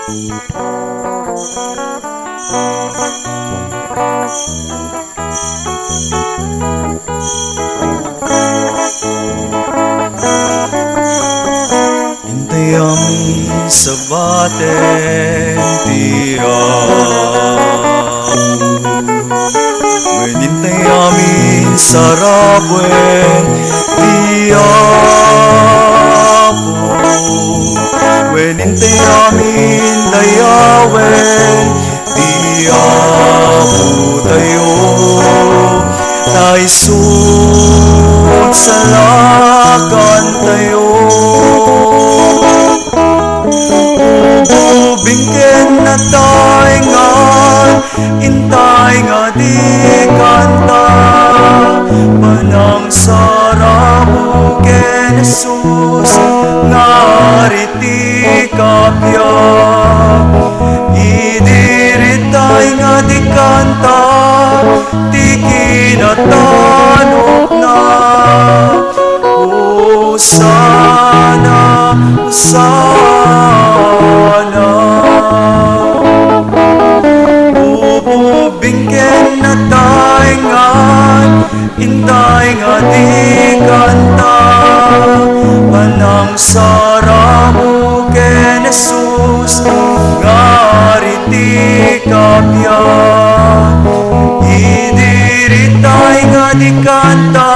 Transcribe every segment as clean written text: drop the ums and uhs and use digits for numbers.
Intayami sa baten tiyapu, Intayami sa rabwen tiyapu, Intayami dayawen tiyapu tayo, taisut sa lakan tayo. Bingken na tayo nga, intay nga di kanta, panang sarabu ken Jesus, nga riti kapya. Idiritay nga di kanta, di kinatanok na. Hosana, Hosana. Bubingken na tayo nga, intay nga di kanta, panang saramu ken Jesus, nga riti kapya. Idiritay nga di kanta,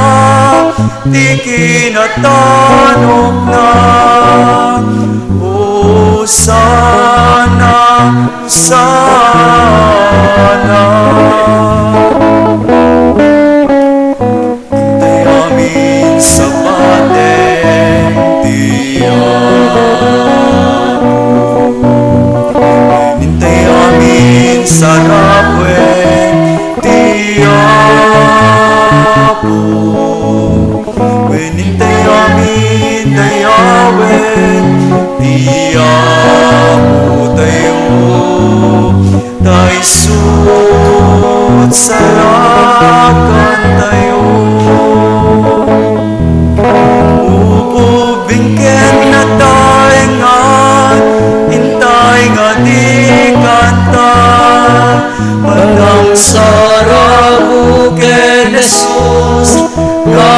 di kinatanok na. Hosana, Hosana. Intay amin sa baten tiyapu, intay amin sa rabwen tiyapu, intay amin dayawen tiyapu tayo, taisut sa lakan tayo. Bubingken na tayo nga, intay nga di kanta, panang sarabu ken Jesus, nga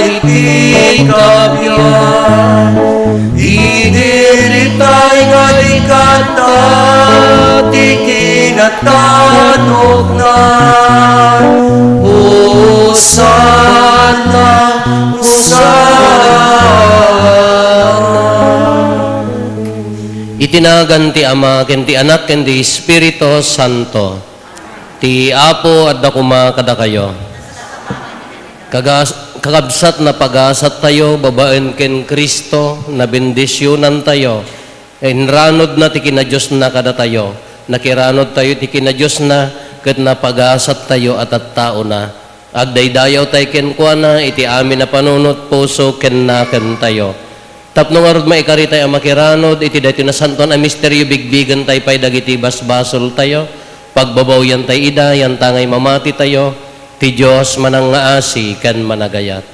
iti kapya. Idiritay nga di kanta, di kinatanok na. Hosana, Hosana. Itinagan ti Ama, ken ti Anak, ken ti Espiritu Santo. Ti Apo at dakuma kada kayo. Kakabsat na pag-asat tayo, babaen ken Kristo, na bendisyonan tayo. Enranod na ti kinadiyos na kada tayo. Nakiranod tayo ti kinadiyos na, ket na pag-asat tayo at tao na. Agdaydayaw tayo ken kuana, iti amin na panunot puso ken na ken tayo. Tapno nga rod maikari tayo makiranod, iti dati na santon a misteryo bigbigan tayo pay dagiti basbasol tayo. Pagbabaw yan tayo ida, yan tangay mamati tayo. Ti Diyos manang ngaasi ken managayat.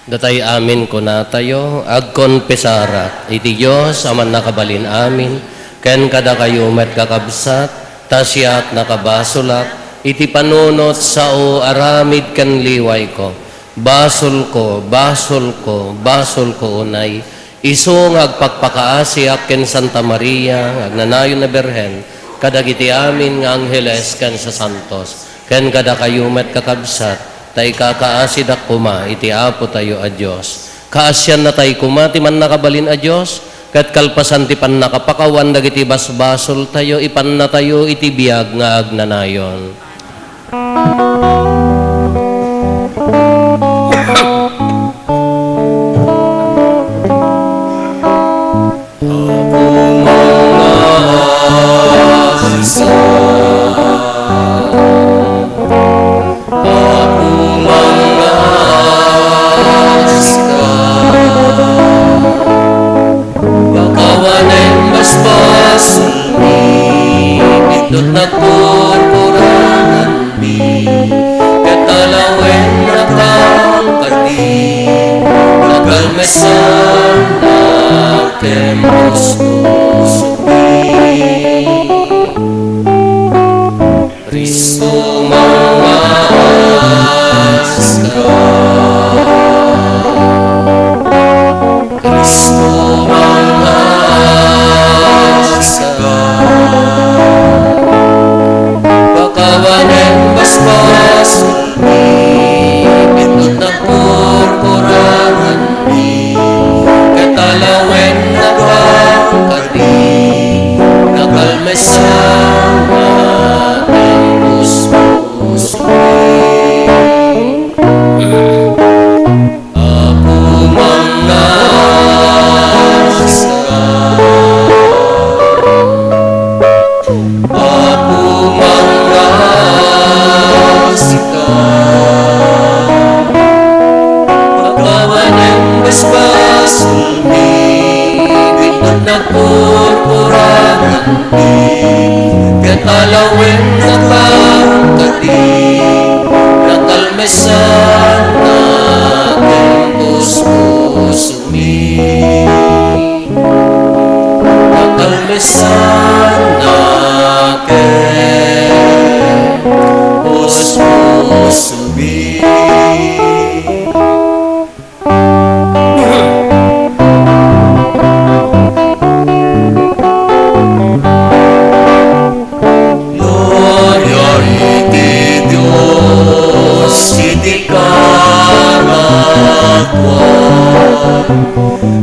Datay amin ko na tayo, agkonpesara, iti Diyos aman nakabalin amin, ken kada kayo met kakabsat, tasya't nakabasulat, iti panunot sao aramid ken liway ko, basol ko, basol ko, basol ko unay, iso nga agpakpakaasi ken Santa Maria, agnanayon na Berhen, kadagiti amin nga angheles ken sa santos, ken kada kayo met kakabsat, tay kakaasid ak kuma, iti Apo tayo a Diyos. Kaasyan na tay kuma, ti man nakabalin a Diyos, kat kalpasan ti pan nakapakawan, dagiti basbasol tayo, ipan na tayo, iti biyag nga agnanayon.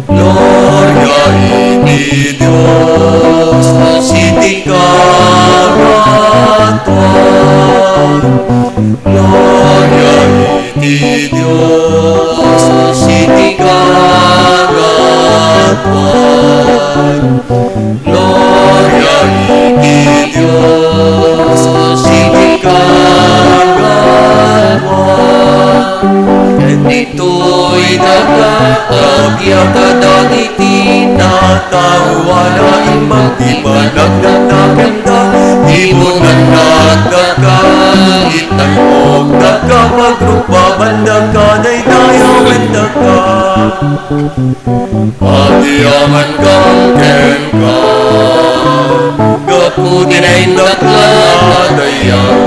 Gloria iti Dios, iti kagatuan. Gloria iti Dios, iti kagatuan. Gloria iti Dios, iti kagatuan. Ket ito'y nagkakagya kadagiti natawala imang di managdagdaganda ibunan nagkakagitang og nagkapagrupa bandagkaday dayawan dagka Pagdiyaman kang ken ka gaputin ay nakladayang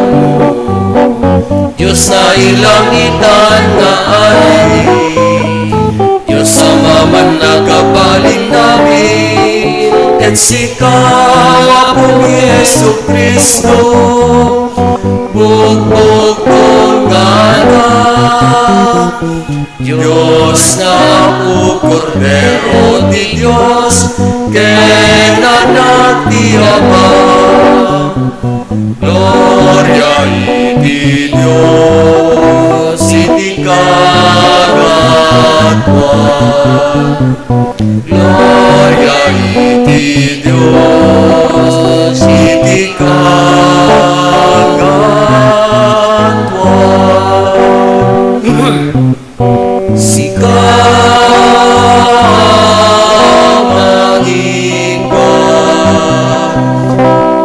Diyos na ilangitan nga ari Diyos sa maman na kapaling namin Ket sikaw apong Yesu Kristo Bugbog kong anak Diyos na po Cordero di Diyos Ken anak di Ama Gloria iti Dios, iti kagatuan. Gloria iti Dios, iti kagatuan. Sikaw mangingkat,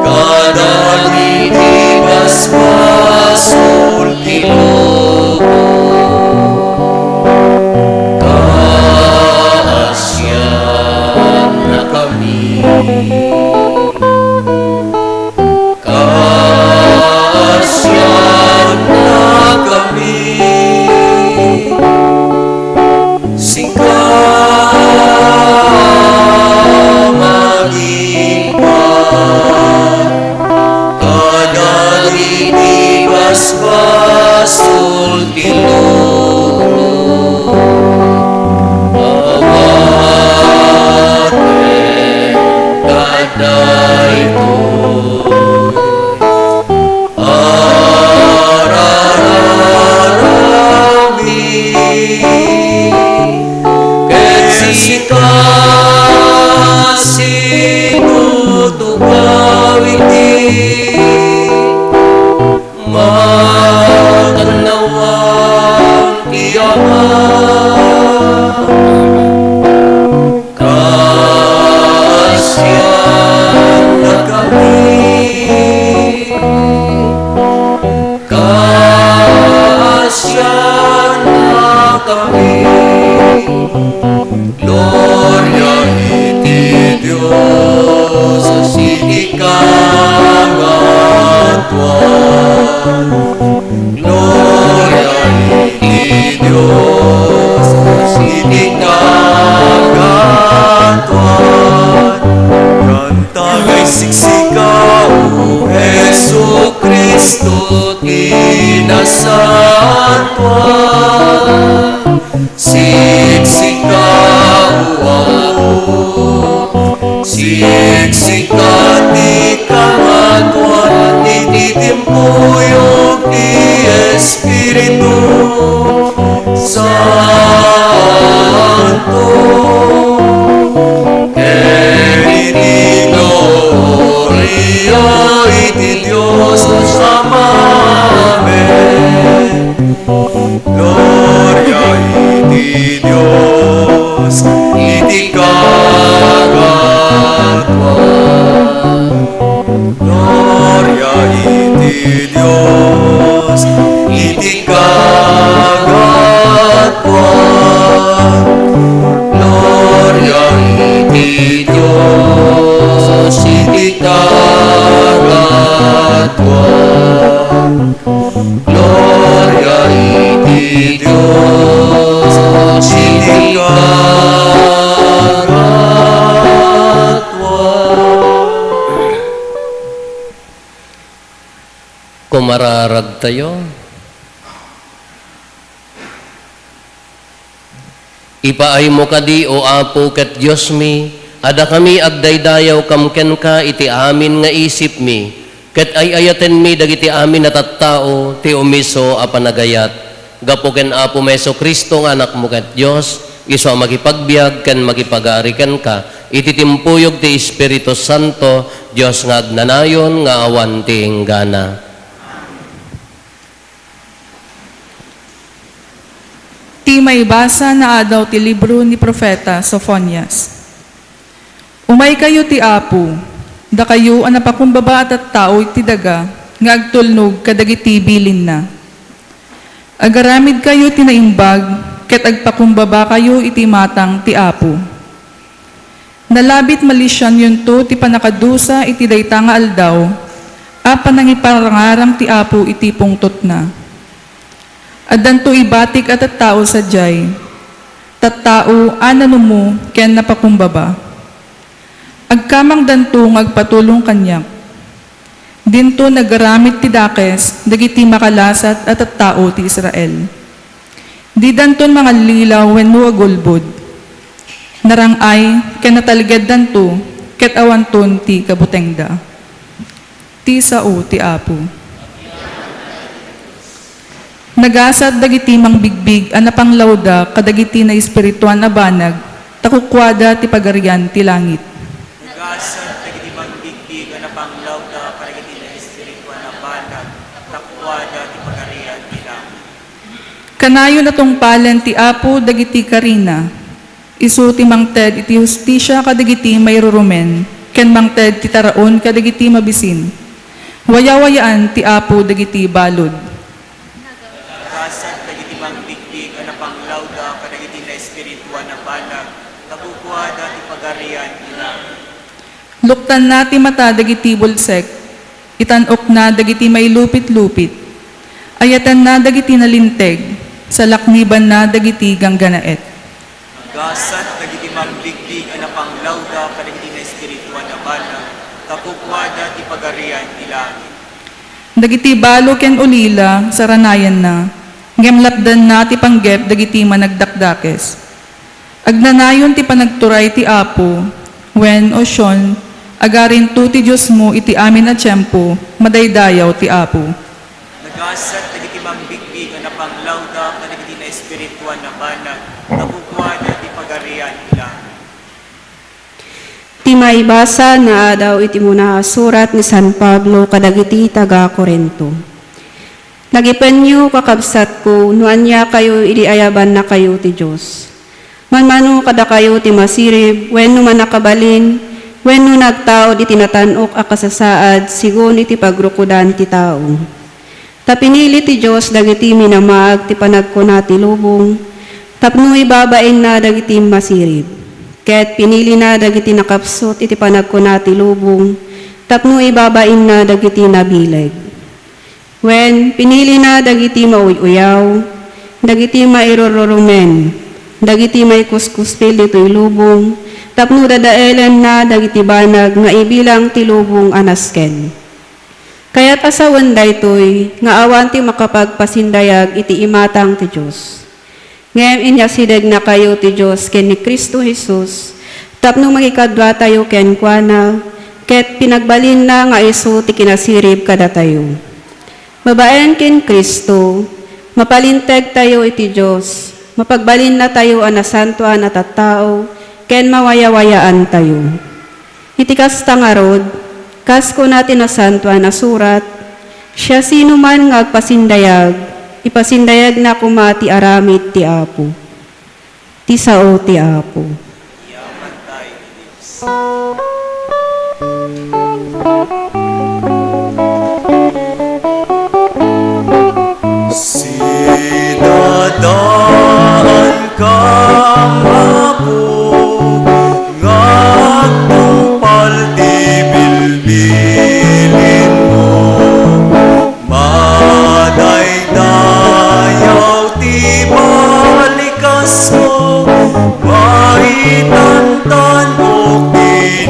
kadagiti basbasul tilo kaasyan na kami kaasyan na kami sikaw magingkat kadagiti basbasul tilo awate kadayto arararami ket sika sinutugawiti maganawang tiyama kaasyan na kami kaasyan na kami Gloria iti Dios iti kagatuan Gloria iti Dios iti kagatuan Kantagay siksikaw Jesu Kristo tinasatuan Siksikaw ako Siksikati kamatuan Ititimpuyog ni Espiritu Santo Iti gloria iti Dios Ama Amen Gloria iti Dios iti kagatuan Gloria iti Dios iti kagatuan Gloria iti Dios iti kagatuan Gloria iti Dios iti kagatuan Kumararag tayo. Ipaay mo kadi o Apo ket Dios mi, ada kami agdaydayaw kamken ka iti amin nga isip mi, ket ay ayaten mi dagiti amin na tattao ti umiso a panagayat. Gapo ken Apo Meso Kristo nga anak mo ket Dios, iso a makipagbiag ken makipag-ari ken ka, iti timpuyog ti Espiritu Santo, Dios nga agnanayon nga awan ti inggana. Ti may basa na adaw ti libro ni Propeta Sophonias. Umay kayo ti Apo, da kayo ang napakumbaba at tao iti daga, nga agtulnog kadagiti bilin na. Agaramid kayo tinaimbag, ket agpakumbaba kayo iti matang ti Apo. Nalabit malisyan yun to ti panakadusa iti dayta nga aldaw, apa nang iparangarang ti Apo iti pungtot na. Adan to ibatik at tao sadyay, tattao anano mo ken napakumbaba. Agkamang danto ngagpatulong kanyak. Dinto nagaramit ti dakes, dagiti makalasat at tao ti Israel. Di danton mga lilaw wenno agulbod. Narangay ken nataliged danto, ket awanton ti kabutengda. Ti sao ti Apo. Nagasat dagiti mangbigbig a napanglawda kadagiti na espirituan na banag, takukwada ti pagarian ti langit. Nagasat dagiti mangbigbig a napanglawda kadagiti na espirituan na banag, takuwada ti pagarian ti langit. Kanayo na tungpalan ti Apo dagiti karina, isu ti mangted iti hustisya kadagiti mayrurumen, ken mangted ti taraon kadagiti mabisin. Wayawayaan ti Apo dagiti balod. Nagasat dagiti mangbigbig a napanglawda kadagiti na espirituan na banag, takuwada ti pagarian ti langit. Luktan na ti mata dagiti bulsek, itanok na dagiti may lupit-lupit, ayatan na dagiti nalinteg, sa lakniban na dagiti gangganaet. Nagasat dagiti mangbigbig a napanglawda kadagiti na espirituan na banag, takuwada ti pagarian ti langit. Dagiti balo ken ulila, saranayan na, ngemlapdan na ti panggep dagiti managdakdakes. Agnanayon ti panagturay ti Apo, wen o syon, agarin tu ti Diyos mo iti amin a tiyempo, madaydayaw ti Apo. Nagasat dagiti mangbigbig a napanglawda kadagiti na espirituan na banag, takuwada ti pagarian ti langit. Ti maibasa na adaw iti muna surat ni San Pablo kadagiti taga Corinto. Nagipenyo kakabsat ko, nuan niya kayo iliayaban na kayo ti Diyos. Manmano kada kayo ti masirib, wenno man nakabalin, wenno nagtao di tinatanok a kasasaad, sigon iti pagrukudan ti tao. Tapinili ti Diyos dagiti minamag ti panagkuna ti lubong, tapno ibabain na dagiti masirib. Ket pinili na dagiti nakapsot iti panagkuna ti lubong, tapno ibabain na dagiti nabileg. Wen pinili na dagiti mauyaw, dagiti mairurumen, dagiti may kuskuspil dito'y lubong, tapno dadaelan na dagiti banag nga ibilang ti lubong anasken. Kaya't asawan daytoy nga awan ti makapagpasindayag iti imatang ti Diyos. Ngayon inyasideg na kayo ti Diyos ken ni Kristo Jesus, tapno magikadwa tayo ken kuana, ket pinagbalin na nga iso ti kinasirib kada tayo. Babaen ken Kristo, mapalinteg tayo iti Diyos, mapagbalin na tayo anasantuan at tao, ken mawayawayaan tayo. Iti kasta nga rod, kasko natin nasantuan na surat, siya sino man nga agpasindayag, ipasindayag na kumati aramid ti Apo. Ti sao ti Apo. Yaman tayo ni Diyos. Sinadaan kang Apo, ngagtungpal ti bilbilin mo, madaydayaw ti balikas mo, maitantan o ti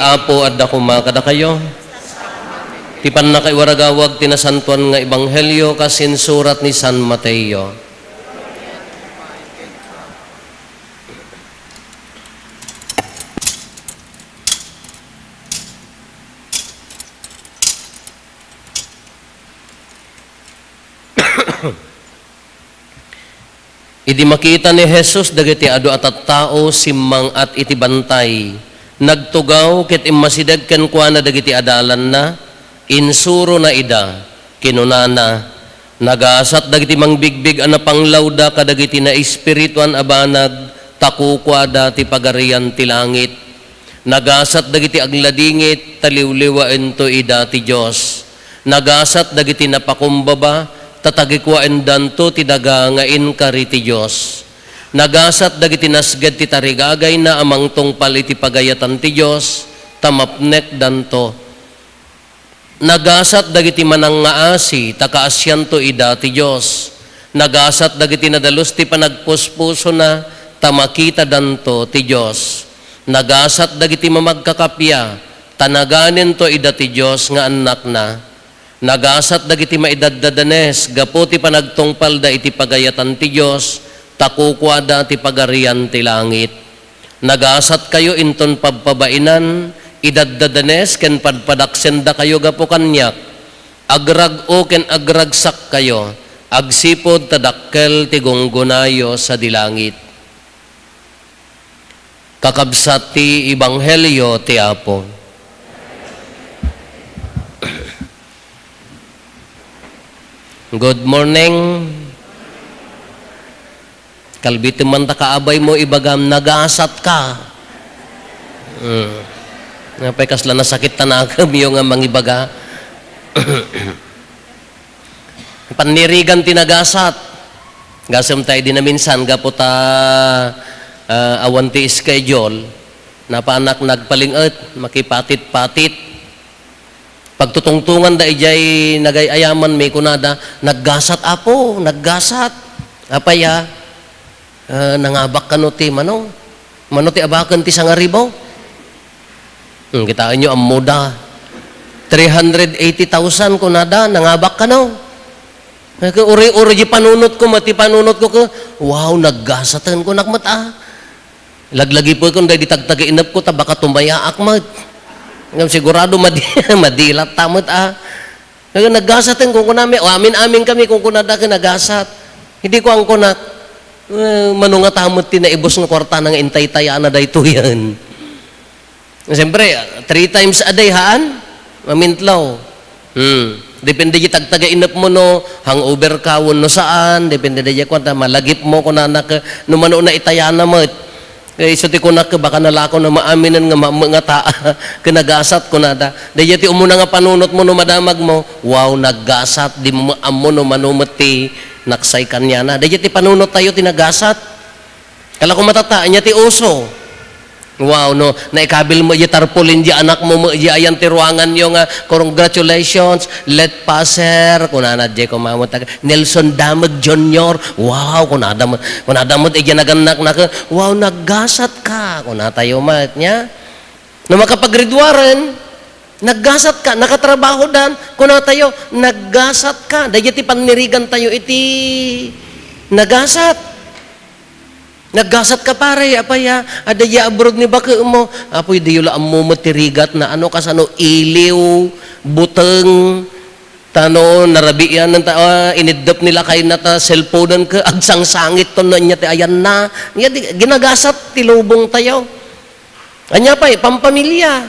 Apo at dakuma kada kayo. Ti pannakaiwaragawag tinasantuan nga ebanghelyo kasin surat ni San Mateo. Idi makita ni Jesus dagiti adu atat tao simmang at iti bantay. Nagtugaw ket immasidag ken kuana dagiti adalan na insuro na ida kinunana nagasat dagiti mangbigbig ana panglawda kadagiti na espirituan abanag takukwada ti pagarian ti langit. Nagasat dagiti agladingit taliwliwaen to ida ti Dios. Nagasat dagiti napakumbaba tatagikwaen danto ti daga nga inkari ti Dios. Nagasat dagiti nasged ti tarigagay na amang tungpal iti pagayatan ti Dios tamapnek danto. Nagasat dagiti manangaasi takaasyanto ida ti Dios. Nagasat dagiti nadalus ti panagpuspuso na tamakita danto ti Dios. Nagasat dagiti mamagkakapya tanaganen to ida ti Dios nga anak na. Nagasat dagiti maidaddadanes gapo ti panagtungpal da iti pagayatan ti Dios takukwada ti pagarian ti langit. Nagasat kayo inton pagpabainan idaddadanes ken padpadaksen da kayo gapo kanyak. Agrag-o ken agragsak kayo agsipod tadakkel ti gunggunayo sa dilangit. Kakabsat ti ebanghelyo ti Apo. Good morning. Kalbiti man ta kaabay mo ibagam nagasat ka. Napay kasla nasakit tanagam yung nga mangibaga. Panirigan tinagasat. Gasam tayo din na minsan gapo ta awan ti schedule napanak nagpalingat makipatit-patit. Pagtutungtungan da ijay nagayayaman may kunada, naggasat apo, naggasat. Apaya, nangabak ka no ti mano. Mano ti abakan ti sangaribaw. Kitaan nyo ang muda. 380,000 kunada, nangabak ka no. Uri-uri di panunot ko, mati panunot ko ko. Wow, naggasatan ko nakmata. Laglagi po kung dahil ditagtagainap ko, tabaka tumaya akmat. Sigurado madilat tamot naggasat kung kunami o amin kami kung kunada ka nagasat hindi ko ang kunak manunga tamot tinaibos ng kwarta ng intay-taya na dayto yan. Siyempre 3 times a day haan mamintlaw depende di tagtagainap mo no hangover kawon no saan depende di kwanta malagip mo kung nanak no mano na itayana mo iso ti kunak baka nalako na maaminan nga mga kinagasat ko nada. Dahil ti umuna nga panunot mo no madamag mo, wow, naggasat, di mo amo no manumot ti naksay kanya na. Dahil ti panunot tayo tinagasat. Kala ko matataan niya ti uso. Wow, no, naikabil mo, tarpulin di anak mo, di ayan ti ruangan yung congratulations, let passer, kunana di kumamot, Nelson Damag Jr., wow, kunada mo, iya naganak na ka, wow, naggasat ka, kunata yung mat niya. No makapagridwaran, naggasat ka, nakatrabaho dan, kunata tayo, naggasat ka, dahil ti panirigan tayo iti, naggasat. Naggasat ka pare, apaya, adaya abroad ni baka mo, apoy diyula mo matirigat na ano kasano, iliw, buteng, tano, narabiyan, inidap nila kayo na ta, cellphone ka, agsang sangit to na niya, ayan na, ginagasat, tilubong tayo. Anya pa pampamilya.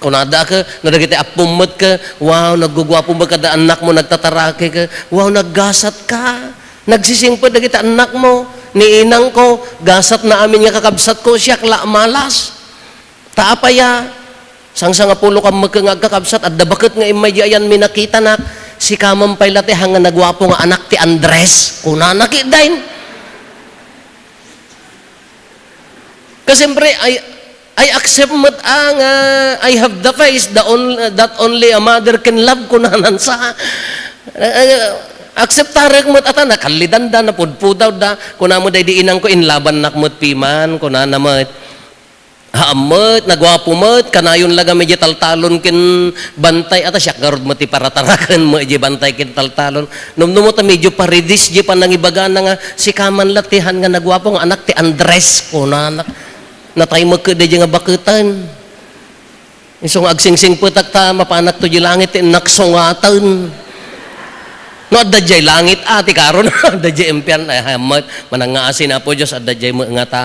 Kunada ka, nadagiti apumot ka, wow, naggugwapo ba kada anak mo, nagtatarake ka, wow, naggasat ka, nagsisingpod na kita anak mo, ni inang ko, gasat na amin nga kakabsat ko, siya kla malas. Taapaya, sang nga pulo ka magkakabsat, at dabakit nga imadyayan minakita na, si kamang pailate hanga nagwapo nga anak ti Andres, kuna nakidain. Kasi siyempre, I accept mo ang, I have the face that only a mother can love, kunanan sa, akseptarek mo't ata nakalidan da napudpudaw da kuna mo day di inang ko inlaban nak mo't piman kuna na mo't Haamat, nagwapo mat, kanayon laga medyo taltalon kin bantay, ata siya garod mati para tarakan mo, medyo bantay kin taltalon. Numnumot medyo paridis, di pa nangibaga na nga, si kaman latihan nga nagwapo, nga anak ti Andres ko na anak, natay magkada nga bakutan. Isong agsingsing putak ta, mapanak to di langit, naksungatan. No, adda jay langit, ati karon, adda jay impian, ay hamat, manangaasin na po Diyos, adda jay nga ta,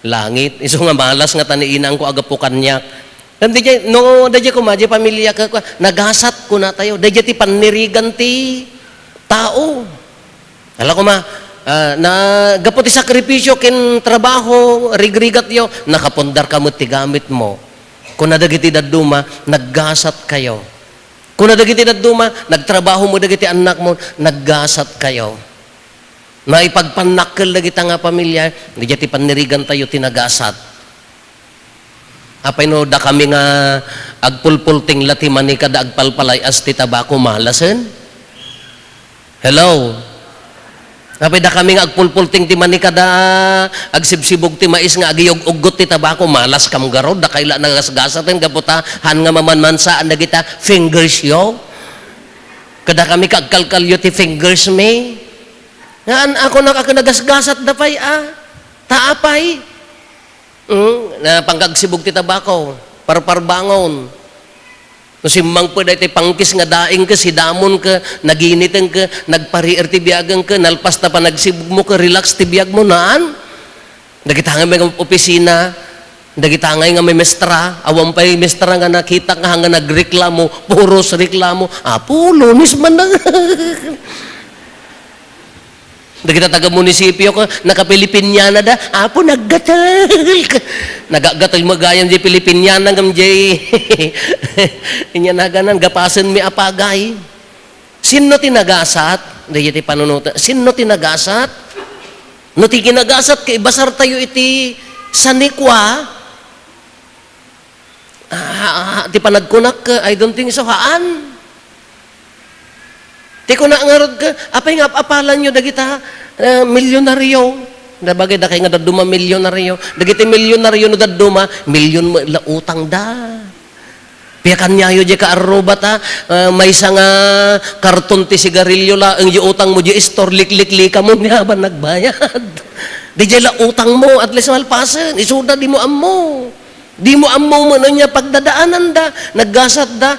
langit. Iso nga malas nga taniinang ko agapukan niya. Dadya, no, dadya ko madya pamilya ka, nagasat ko na tayo. Dadya ti panirigan ti tao. Alam ko na gapo ti sakripisyo kin trabaho, rigrigat yo, nakapundar ka mo ti gamit mo. Kung nadagiti daduma, naggasat kayo. Kung nadagiti daduma, nagtrabaho mo dagiti anak mo, naggasat kayo. Na ipagpanakkel lagi ta nga pamilya, hindi ti panirigan tayo tinagasat. Apay no, da kami nga agpulpulting lati manika da agpalpalay as ti tabako malasen. Hello? Apay da kami nga agpulpulting ti manika da agsibsibog ti mais nga agiyog-ugot ti tabako malas kam garod, da kaila nagasgasaten gaputa han nga mamanmansaan dagita fingers yo. Kada kami kagkalkalyo ti fingers me. Nga ako nakakanagasgasat dapay taapay. Na pangkagsibog ti tabako, parparbangon. No simmang po dahil pangkis nga daing ka, sidamon ka, naginitan ka, nagpariir ti biyagang ka, nalpas na pa nagsibog mo ka, relax ti biyag mo naan. Nagitangay may opisina, nagitangay nga may mestra, awang pa'y mestra nga nakita nga hanga nagreklamo, puros reklamo, lunis man na. Dagita taga-munisipyo ko, naka-Pilipinyana da, naggatal ka. Nagagatal magayan di Pilipinyana ngam di, inya na ganan, gapasan mi apagay. Sino tinagasat? Dahil iti panunutan, sino tinagasat? No ti kinagasat, kay basar tayo iti sanikwa. Ti panagkunak, I don't think so, haan. Ti ko na ngarod ka, apay nga apalan nyo, dagita milyonaryo. Dabagay, da kayo nga daduma milyonaryo. Dagiti milyonaryo no daduma, milyon mo la utang da. Piyakan niya yun, di ka arubat may isang karton ti sigarilyo la, ang utang mo, di store, liklikli ka mo, niya ba nagbayad? Di la utang mo, at least malpasan, isuda di mo amo. Di mo amo mo niya pagdadaanan da, naggasat da,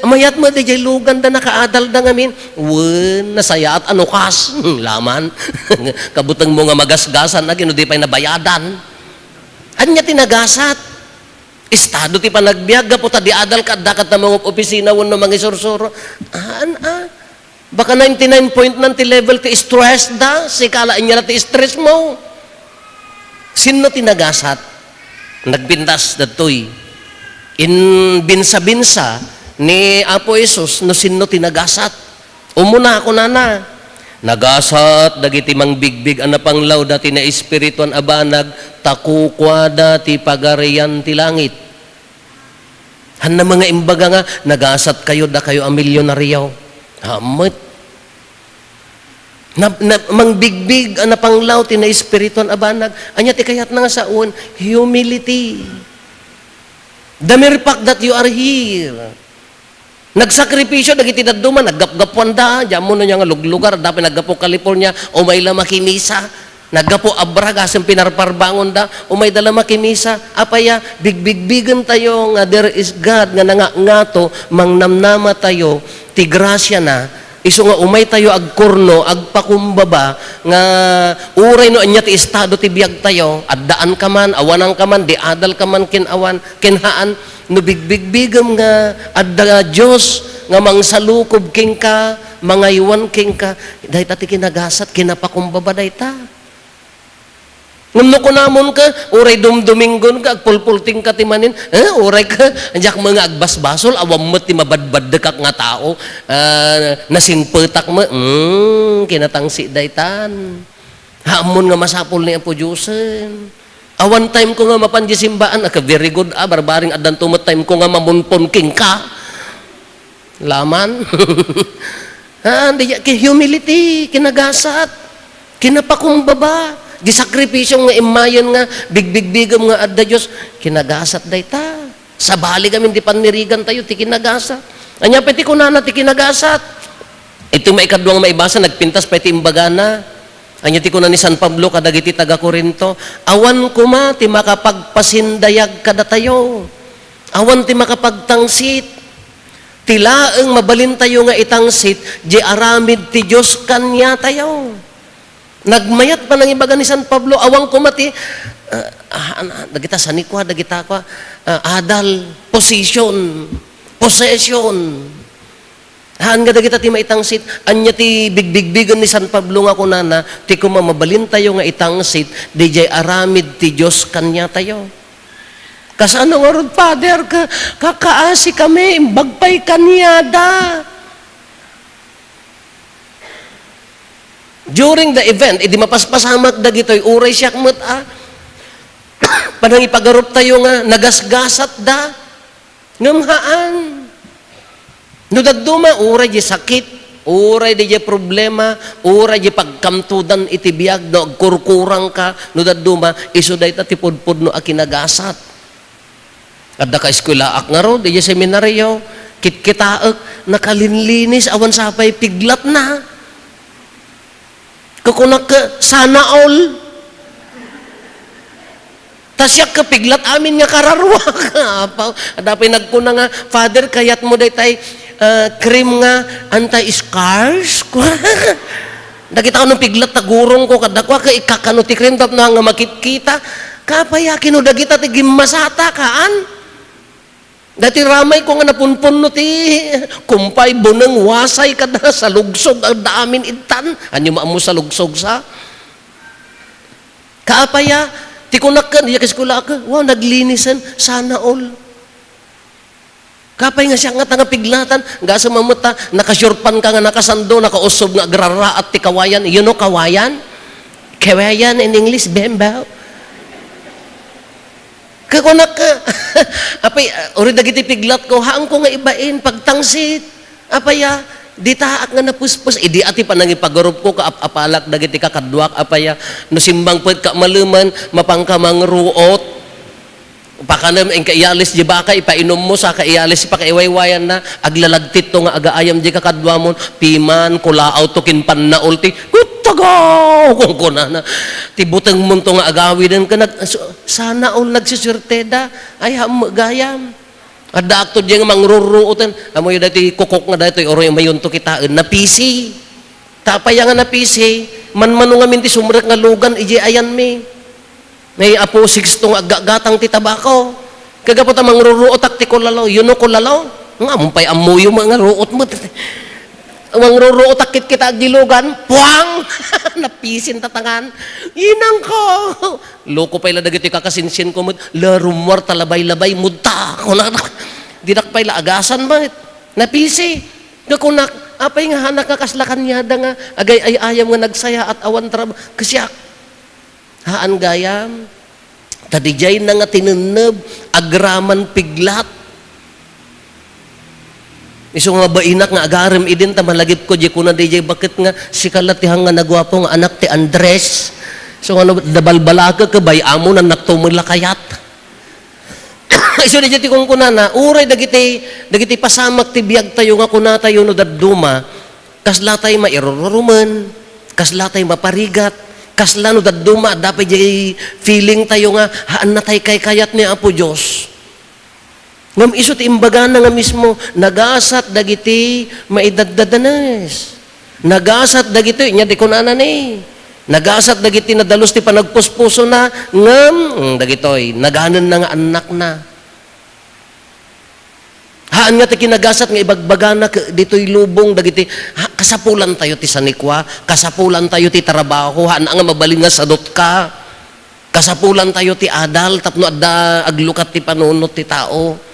mayat mo di lugan da, nakaadal da ngamin, nasaya at anukas, laman, kabutang mo nga magasgasan na, di pa'y nabayadan. Anya tinagasat, estado ti panagbiag, po ta di adal ka, dakat na mga opisina, wano mga isursuro, baka 99 point nanti level ti stress da, sikala niya na ti stress mo. Sino tinagasat? Nagbintas datoy in binsa-binsa ni Apo Isus no sino tinagasat. Umuna ako na nagasat dagiti mang bigbig ana panglaw dati na espirituan abanag takukwa dati pagarian ti langit. Han na mga imbaga nga nagasat kayo da kayo ang milyonaryo. Hamet. Mang bigbig ana panglaw ti na espirituan abanag anya ti kayat na nga sa uwan humility. The mere fact that you are here. Nagsakripisyo dagiti daduma naggapgapuan da jamo no nya nga luglugar dapat naggapo California o may la makimisa naggapo Abraga sem pinarparbangon da o may dala makimisa apaya bigbigbigan tayo nga there is God nga nangangato mangnamnama tayo ti grasya na. Iso nga umay tayo agkurno, agpakumbaba, nga uray no anya ti estado ti biyag tayo, addaan ka man, awanan ka man, di adal ka man kinawan, kinhaan, no bigbigbigam nga, adda Diyos, nga mangsalukob king ka, mangaywan king ka, dahil tati kinagasat, kinapakumbaba dahi ta. Ngumno ko namon ka, uray duminggon ka, agpulpulting ka timanin, uray ka, anjak mga agbasbasol, awam mo ti mabadbad kak nga tao, nasingpetak mo, kinatangsi daytan. Hamon nga masapol ni Apo Diyosen. Awan time ko nga mapanji simbaan, very good, barbaring adan tumot time ko nga mamunpon king ka. Laman. Humility, kinagasat, kinapakumbaba. Gisakripisyo nga imayon nga, bigbigam nga adda Diyos, kinagasat dayta. Sa bali kami di panirigan tayo, ti kinagasat. Anya peti kunana ti kinagasat. Ito maikadwang maibasa, nagpintas pa iti imbagana. Anya ti kunan ni San Pablo, kadagiti taga Corinto, awan kuma ti makapagpasindayag kada tayo. Awan ti makapagtangsit. Tilaeng mabalin tayo nga itangsit, di aramid ti Diyos kanya tayo. Nagmayat pa ng ibaga ni San Pablo, awang kumati, dagita sanikwa, dagita kwa, adal, possession. Haan nga dagita ti maitangsit, anya ti bigbigbigan ni San Pablo nga kunana, ti kumamabalin tayo nga itangsit, di jay aramid ti Diyos kanya tayo. Kasano nga ron, Father, kakaasi kami, imbagpay kanyada. During the event, idi mapaspasamak dagitoy uray siyak met Panang ipagarup tayo nga nagasgasat da. Ngamhaan. No dadduma uray di sakit, uray di problema, uray di pagkamtudan iti biag no agkurkurang ka, no dadduma isu dayta ti pudpud no akinagasat. Adda ka eskwelaak nga ro di seminaryo, kitkitaek nakalinlinis awan sapay piglat na. Kukunak ka, sana all. Tasyak ka, piglat amin nga kararwa ka. Adapay nagkuna nga, Father, kayat mo day tay cream nga anti-scars. Nakita ko ng piglat, tagurong ko, kadakwa ka, ikakano ti cream, tap na nga makikita. Kapaya, kinudagita ti gimasata kaan. Dati ramay ko nga napunpun no ti kumpay bunang wasay kada sa lugsog ang daamin itan. Anyo maamo sa lugsog sa? Kaapaya, ti kunak ka, diya kiskula ka, wow, naglinisan, sana all. Kapay nga siya nga tanga piglatan, nga sa mamuta, nakasyurpan ka nga nakasando, nakausob nga agrara at ti kawayan. You know kawayan? Kawayan in English, bembaw. Kakunak ka. Apay, uri dagiti piglat ko, haang ko nga ibain, pagtangsit. Apaya, di taak nga napuspos. Idi ati pa nang ipagarup ko, kaapalak dagiti kakadwak. Apaya, no simbang pwet ka maluman, mapangkamang ruot. Pakanam, ang kaialis di baka, ipainom mo sa kaialis, pakaiwaywayan na, aglalagtit to nga agaayam di kakadwa mo, piman, kulaaw to, kinpan na ulti, tagaw kung kuna na tibutang munto nga agawin ka sana all nagsisurteda ay gayam ada akto diyan mangruruutan amoy dati kukok nga dati oro mayon to kitaan na PC tapaya nga na PC manmano nga minti sumrek nga lugan iji ayan mi may apo 6 tong agagatang ti tabako kagapot ang mangruruotak ti kulalaw yuno kulalaw nga mumpay amuyo mga ruot mo ang ruro takit kita gilugan, puwang! Napisin tatangan. Inang ko! Loko pa ila dagiti kakasinsin ko mo, larumwar talabay-labay mudta. Dinak pa ila agasan ba? Napisi. Nakunak, apay nga hanak kakaslakan niya da nga, agay ay ayam nga nagsaya at awan trab. Kasyak. Haan gayam. Tadijay na nga tinunab, agraman piglat. Iso nga bainak nga agaram idin ta malagip ko di kuna DJ bakit nga si kalatihang nga nagwapo nga anak ti Andres. So nga dabalbalaka ka bay amo na naktumula kayat. Iso di ti kung kunana uray dagiti pasamak ti biag tayo nga kuna tayo no dadduma kasla tay mairuruman, kasla tay maparigat, kasla no dadduma dapat di feeling tayo nga haan na tay kay kayat ni Apo Dios. Ngam isot imbaga na nga mismo, nagasat dagiti maidagdadanas. Nagasat dagiti, nya di kunana ni. Nagasat dagiti nadalos ti panagpuspuso na, ngam, dagitoy, naganan na nga anak na. Haan nga ti kinagasat nga ibagbaga na dito'y lubong, dagiti, kasapulan tayo ti sanikwa, kasapulan tayo ti trabaho, haan nga mabaling nga sadot ka, kasapulan tayo ti adal, tapno adda aglukat ti panunot ti tao.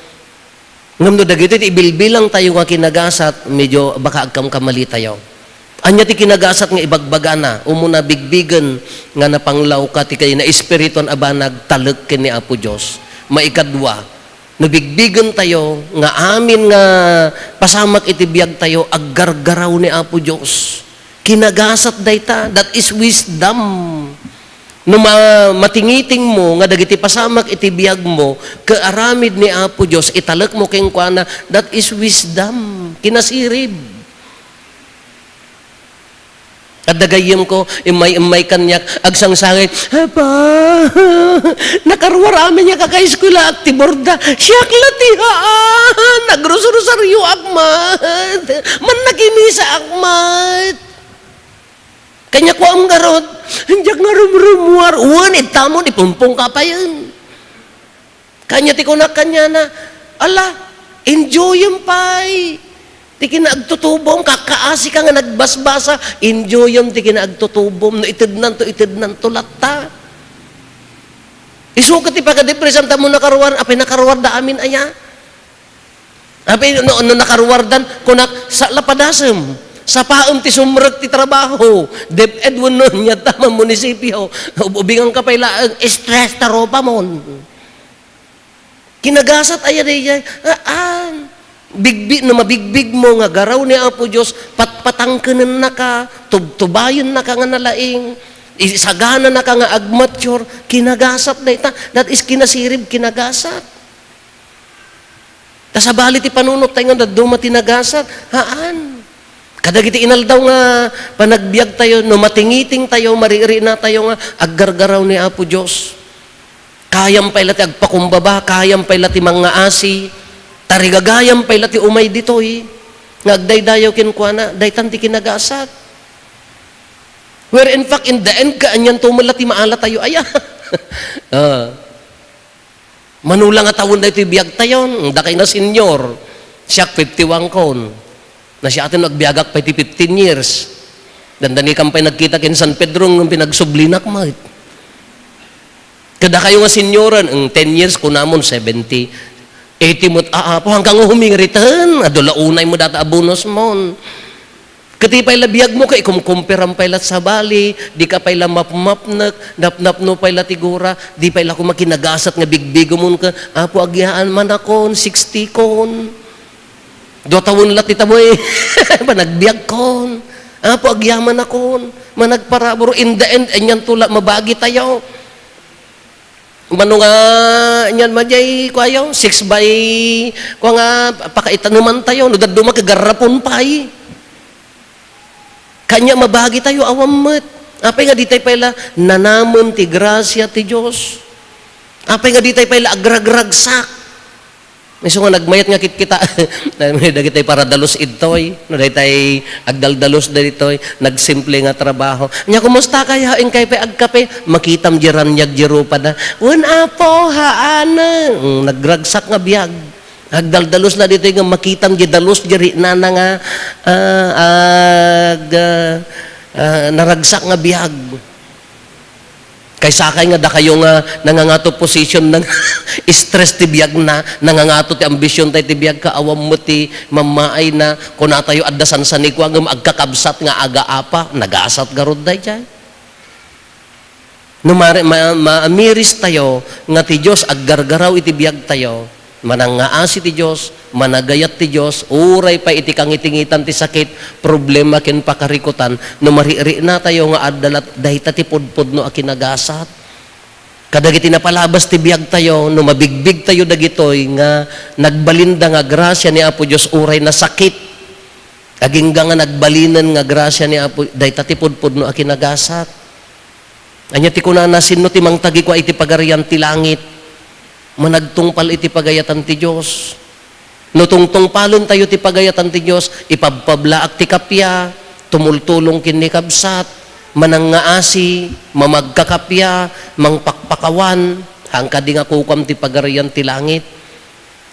Ngam no dagiti ibilbilang tayo nga kinagasat, medyo baka agkam kamali tayo. Anya ti kinagasat nga ibagbaga na, umuna bigbigan nga napanglaw ka ti kay na espiriton abanag talek ken ni Apo Dios. Maikadwa, nabigbigan tayo nga amin nga pasamak iti biag tayo aggargaraw ni Apo Dios. Kinagasat dayta, that is wisdom. No matingiting mo, nga dagiti pasamak iti biyag mo, kaaramid ni Apo Diyos, italak mo keng kuana, that is wisdom, kinasirib. At dagayim ko, imay kanyak, agsangsangit, Apa, nakarwarami niya kakaeskula at tiborda, siyak latihaan, nagrusaryo akmat, man nakinisa akmat. Kanya ko ang garot, handiyak nga rumrumuar, uwan, itamo, ipumpong ka pa yan. Kanya ti kunak kanya na, ala, enjoy yung pay. Ti kinaagtutubom, kakaasi ka nga nagbasbasa, enjoy yung ti kinaagtutubom, no itidnan to latta. Isukat ti pagkadepresanta mo nakaruar, apay nakaruar da amin aya. Apay no nakaruar dan, kunak sa lapadasem. Sa paon ti sumrek ti trabaho, DepEd no niya tama munisipyo, ubingan ka pala, stress taropa mon. Kinagasat aya day, bigbig no mabigbig mo nga garaw ni Apo Dios, patpatangkenen na ka, tubtubayon na ka nga nalaing, isagana na ka nga agmature, kinagasat day ta, that is kinasirib kinagasat. Tasabali ti panunot tayo nga duma tinagasat, haan. Kadagiti inaldaw nga panagbiag tayo, no matingiting tayo, mariri na tayo nga, aggargaraw ni Apo Diyos. Kayam pa'y lati agpakumbaba, kayam pa'y lati mga asi, tarigagayam pa'y lati umay ditoy, nga agdaydayaw kinkwana, daytan ti kinagasat. Where in fact, in the end, kaanyan tumalati maala tayo, aya. Manulang nga tawon na ito biag tayo, dakay na senior, siyak 51 kon. Na siya atin nagbiagak pa iti 15 years. Dandani kampay nagkita kin San Pedro ng pinagsublinak mo. Kada kayo nga senyoran, ang 10 years ko namon 70. 80 mo't po hanggang humingritan. Adola unay mo data abonos mo. Katipay labiyag mo kay kumkumpiram paylat sa bali, di ka payla mapmapnak, napnap no payla tigura, di payla ko makinagasat nga bigbigo mo ka, apo agyaan man akon, 60 kon. 2 taon lat ita mo panagbiag kon. Apo agyaman akon, managparaburo in the end, enyan tula mabagi tayo. Mano nga, enyan majay kwayo, 6 by, kwa nga, pakaitanuman tayo, no daduma kagarapon pay. Kanya mabagi tayo, awamat. Apay nga di tayo pala, nanamon ti grasya ti Diyos. Apay nga di tayo pala, agragragsak. May nga nagmayat nga kita, dagi tayo para dalos itoy, no, dagi tayo agdaldalos ditoy, nagsimple nga trabaho. Nya kumusta kaya, kay pa agkape, makitam jiran nyag jiro pa da, apo, haana, nagragsak nga biyag. Agdaldalos na dito nga makitam gidalos jiri na nga naragsak nga biyag. Kay sakay nga da kayo nga nangangato position ng stress ti biyag na, nangangato ti ambisyon tayo ti biyag ka, awam mo ti mamaay na, kung tayo addasan sa nikwa nga agkakabsat nga aga-apa, nagasat garod day dyan. No maamiris tayo, nga ti Diyos, aggargaraw iti biyag tayo, manangaasi ti Diyos, managayat ti Diyos, uray pa iti kangitingitan ti sakit, problema kin pakarikutan, no mariri na tayo nga adalat, dahita ti pudpud no akinagasat. Kadagiti napalabas ti biyag tayo, no mabigbig tayo dagitoy, nga nagbalinda nga grasya ni Apo Diyos, uray na sakit. Agingga nga nagbalinan nga grasya ni Apo, dahita ti pudpud no akinagasat. Anya ti kunanasin no ti mangtagi ko iti pagarian ti langit, managtungpal iti pagayatan ti Diyos. No tungtungpalon tayo ti pagayatan ti Diyos, ipabpablaak ti kapya, tumultulong kinikabsat, manangaasi, mamagkakapya, mangpakpakawan, hangka di nga kukam ti pagarian ti langit.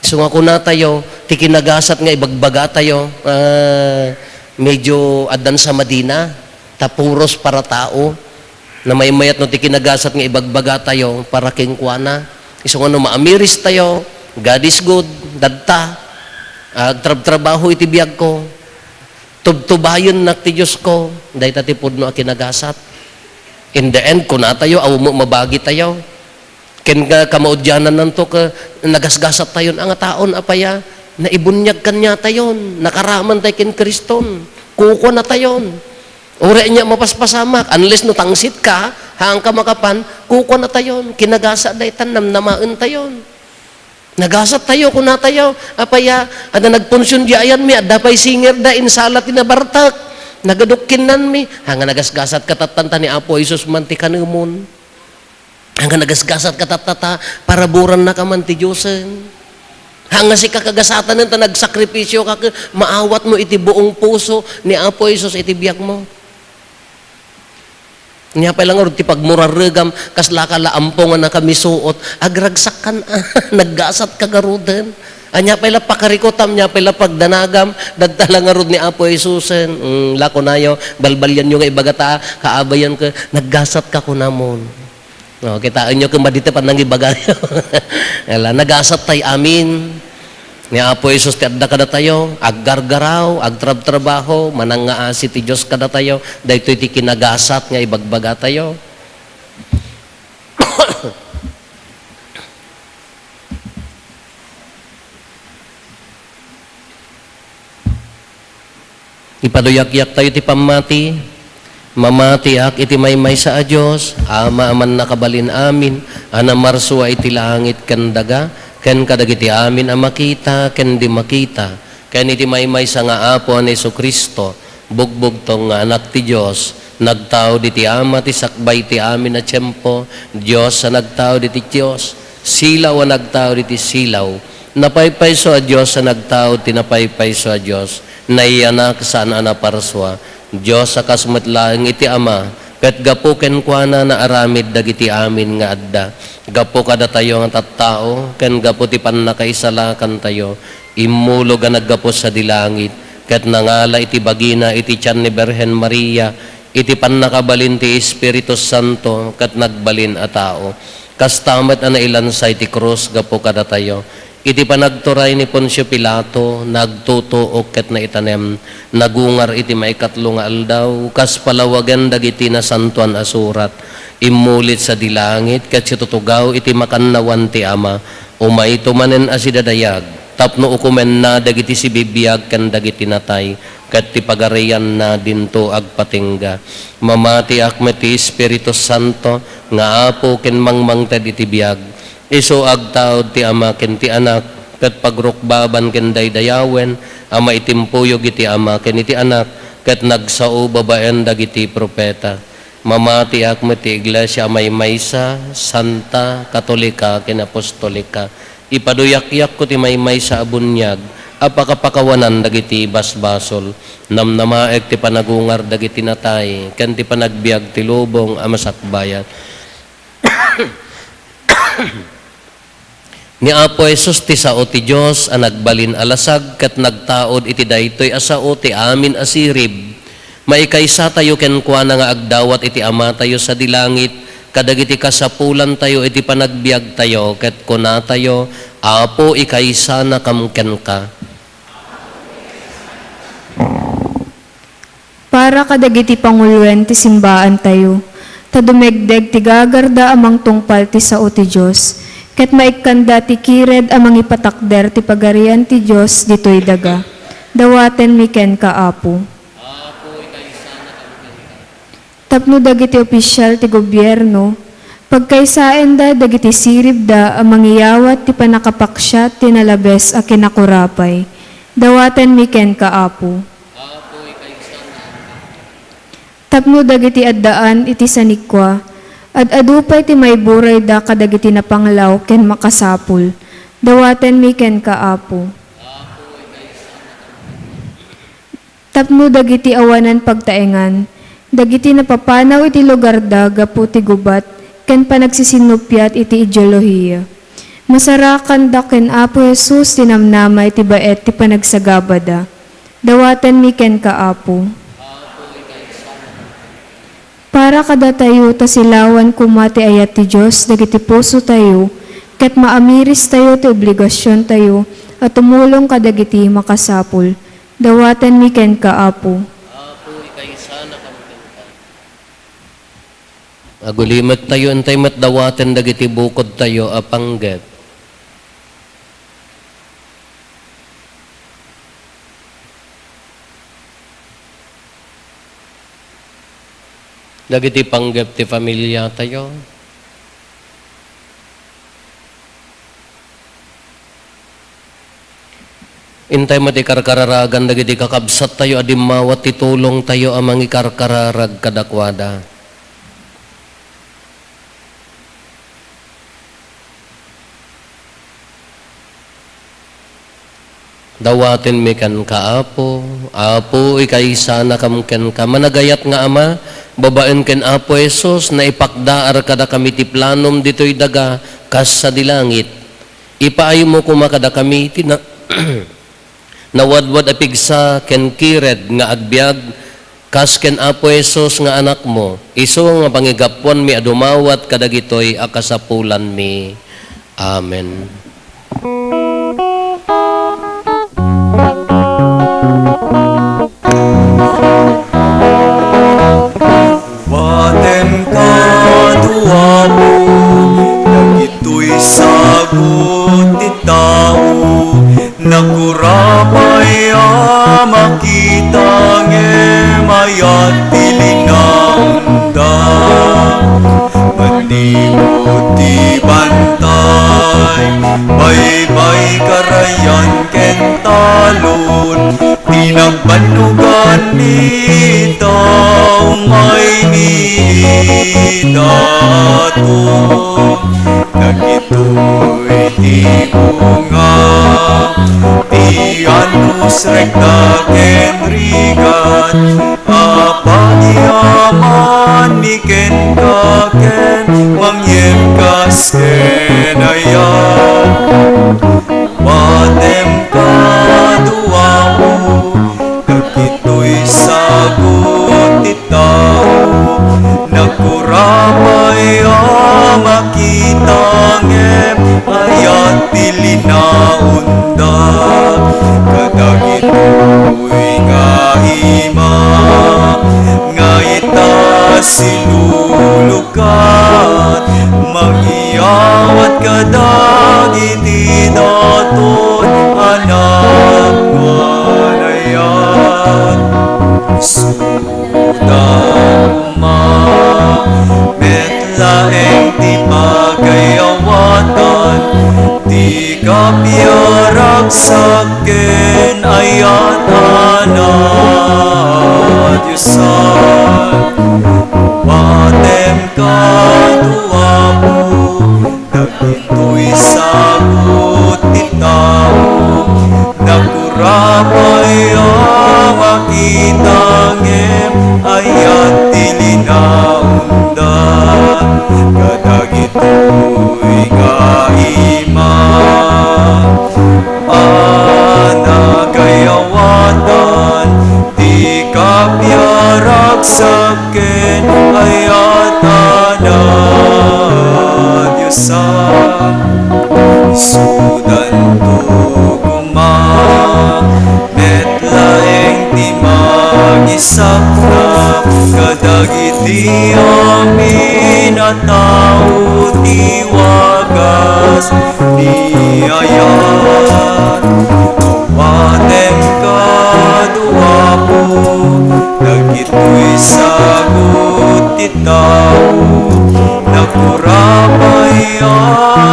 So nga kuna tayo, ti kinagasat nga ibagbaga tayo, medyo adan sa Madina, tapuros para tao, na may mayat no ti kinagasat nga ibagbaga tayo para kingkwana. Iso nga no maamiris tayo, God is good, dadta, agtrab-trabaho iti biyag ko, tubtubayon na ti Diyos ko, dahi tatipod no akinagasat. In the end, kung tayo, mo mabagi tayo. Ken ka kamaudyanan nanto ka, nagasgasat tayo, ang taon apaya, naibunyag kanya tayon, nakaraman tayo ken Kriston, kuko na tayon. Ure niya mapaspasamak. Unless no tangsit ka, haang ka makapan, kuko na tayon. Kinagasa day tanam namaan tayon. Nagasat tayo, kuna tayo. Apaya, ada nagpunsyon di ayan mi, ada pa'y singer da, insala tinabartak. Nagadukinan mi. Hanga nagasgasat katatanta ni Apo Isus manti kanumon. Hanga nagasgasat katatata, para buran na ka man ti Diyosen. Hanga si kakagasatan nito, nagsakripisyo ka, maawat mo iti buong puso ni Apo Isus iti biyak mo. Nga pa lang ti pagmuraragam, kasla ka laampongan na kami suot, agragsak ka na, naggasat ka garudan. Anya pa lang pakarikotam, nya pa lang pagdanagam, dadtala nga rod ni Apo Isusen, lako nayo, balbalyan nyo nga ibagata, kaabayan ka, naggasat ka kunamon. No, kitaan nyo kung madita pa nang ibagayo. Nagasat tayo amin. Ni Apo Isus ti adda kada tayo, aggargaraw, agtrab-trabaho, manangaasi ti Dios kada tayo, daytoy ti kinagasat nga ibagbaga tayo. Ipaduyak-yak tayo ti pamati, mamati ak iti maymay sa Dios, ama aman nakabalin amin, anamarsuwa iti langit kandaga, ken kadagiti amin ang makita, ken di makita, ken iti maymay sa nga Apo ni Jesucristo, bugbog tong nga anak ti Dios, nagtao di ti ama ti sakbay ti amin na tiyempo, Dios sa nagtao di ti Dios, silaw ang nagtao di ti silaw, napaypayso a Dios sa nagtao ti napaypayso a Dios, naiyanak saan anaparswa, Dios sa kasmatlaeng iti ama, ket gapo ken kuana na aramid dagiti amin nga adda. Gapo kada tayo nga tattao, ken gapo ti pannakaisalakan tayo, immulog nga naggapo sa dilangit, ket nangala iti bagina iti tiyan ni Birhen Maria, iti pannakabalin ti Espiritu Santo, ket nagbalin a tao. Kastamet ana ilansay ti krus gapo kada tayo. Iti panagturay ni Poncio Pilato, nagtutuok ket na itanem, nagungar iti maikatlo nga aldaw, kas palawagan dagiti na santuan asurat, imulit sa dilangit, ket situtugaw iti makannawan ti ama, umay tumanen asidadayag, tapno ukumen na dagiti si bibiyag ken dagiti natay, ket ti pagarian na dinto agpatingga. Mamati akmet ti Espiritu Santo, nga Apo ken mangmangted iti biyag, iso agtaod ti ama ken ti anak, ket pagrukbaban ken daydayawen, ama itimpuyog iti ama ken iti anak, ket nagsao babaen dagiti propeta. Mamati akmet ti iglesia may maysa, santa, katolika, ken apostolika. Ipaduyak-yak ko ti may maysa abunyag, apakapakawanan dagiti basbasol, namnamaek ti panagungar dagiti natay, ken ti panagbiag ti lubong amasakbayan. Ni Apo Jesus ti sao ti Dios ang nagbalin alasag ket nagtaod iti daytoy asao ti amin asirib. Maikaysa tayo ken kuana nga agdawat iti ama tayo sa dilangit, kadagiti kasapulan tayo iti panagbiag tayo ket kuna tayo, Apo ikaysa na kamken ka. Para kadagiti panguluan ti simbaan tayo, tadumegdeg ti gagarda amang tungpal ti sao ti Dios. Ket maikanda ti kired amang ipatakder ti pagarian ti Dios ditoy daga. Dawaten mi ken ka Apo. Tapno dagiti opisyal ti gobyerno, pagkaysaen da dagiti sirib da amang iyawat ti panakapaksya ti nalabes a kinakurapay. Dawaten mi ken ka Apo. Tapno dagiti addaan iti sanikwa, adupay ti may buray da kadagiti na panglaw ken makasapul. Dawaten mi ken ka Apo. Tapno dagiti awanan pagtaengan, dagiti napapanaw iti lugar da gapu ti gubat ken panagsisinupyat iti ideolohiya. Masarakan da ken Apo Jesus tinamnama iti baet ti panagsagabada. Dawaten mi ken ka Apo. Para kada tayo tasilawan kumati ayat ti Diyos, dagiti puso tayo, ket maamiris tayo ti obligasyon tayo, at tumulong kadagiti makasapul. Dawaten mi ken ka Apo. Apo ikaysa na kamken ka. Agulimet tayo antay met dawaten dagiti bukod tayo apangget. Dagiti panggap ti pamilya tayo. Intay mo ti karkararagan dagiti kakabsat tayo adimawat ti tulong tayo amang ikarkararag kadakwada. Dawatin mi kan kaapo, apo ikay sana kamken ka. Managayat nga ama, babaen ken apo Jesus na ipakdaar kada kami ti planom dito'y daga kas sa dilangit. Ipaayo mo kumakada kami ti na nawadwad apigsa ken kired nga agbyag kas ken apo Jesus nga anak mo. Isu nga pangigapon mi adumawat kadagitoy akasapulan mi. Amen. Watem ka duwapo, dagito'y sagot ti tao, nakurapay makita mayat tilinanda. Manimot ti bantay, baybay karayan ken talon, tinagbanugan ni tao may nidato. Nagito'y ti bunga, ti anus rekta ken rigat, apagyaman ni ken kaken, mangyem kas ken ayan. Watem ka duwapo, dagito'y sagot ti tao, nakurapay makita ngem ayat tilinaunda. Kadagito'y nga ima, nga ita sinulukat, mangiyawat kadagiti daton anak manayat. Sudan betlaeng ti pagayawatan, ti kapiarak saken ayat anak Diyosan. Watem ka duwapo, dagito'y sagot ti tao, nakurapay makita ngem ayat tilinaunda. Kadagito'y nga ima, anagayawatan, di kapiarak saken ayat anak Diyosan. Sudan to guma, betlaeng ti magisakna, kadagiti amin at tao ti wagas ni ayat. Watem ka duwapo, dagito'y sagot ti tao, nakurapay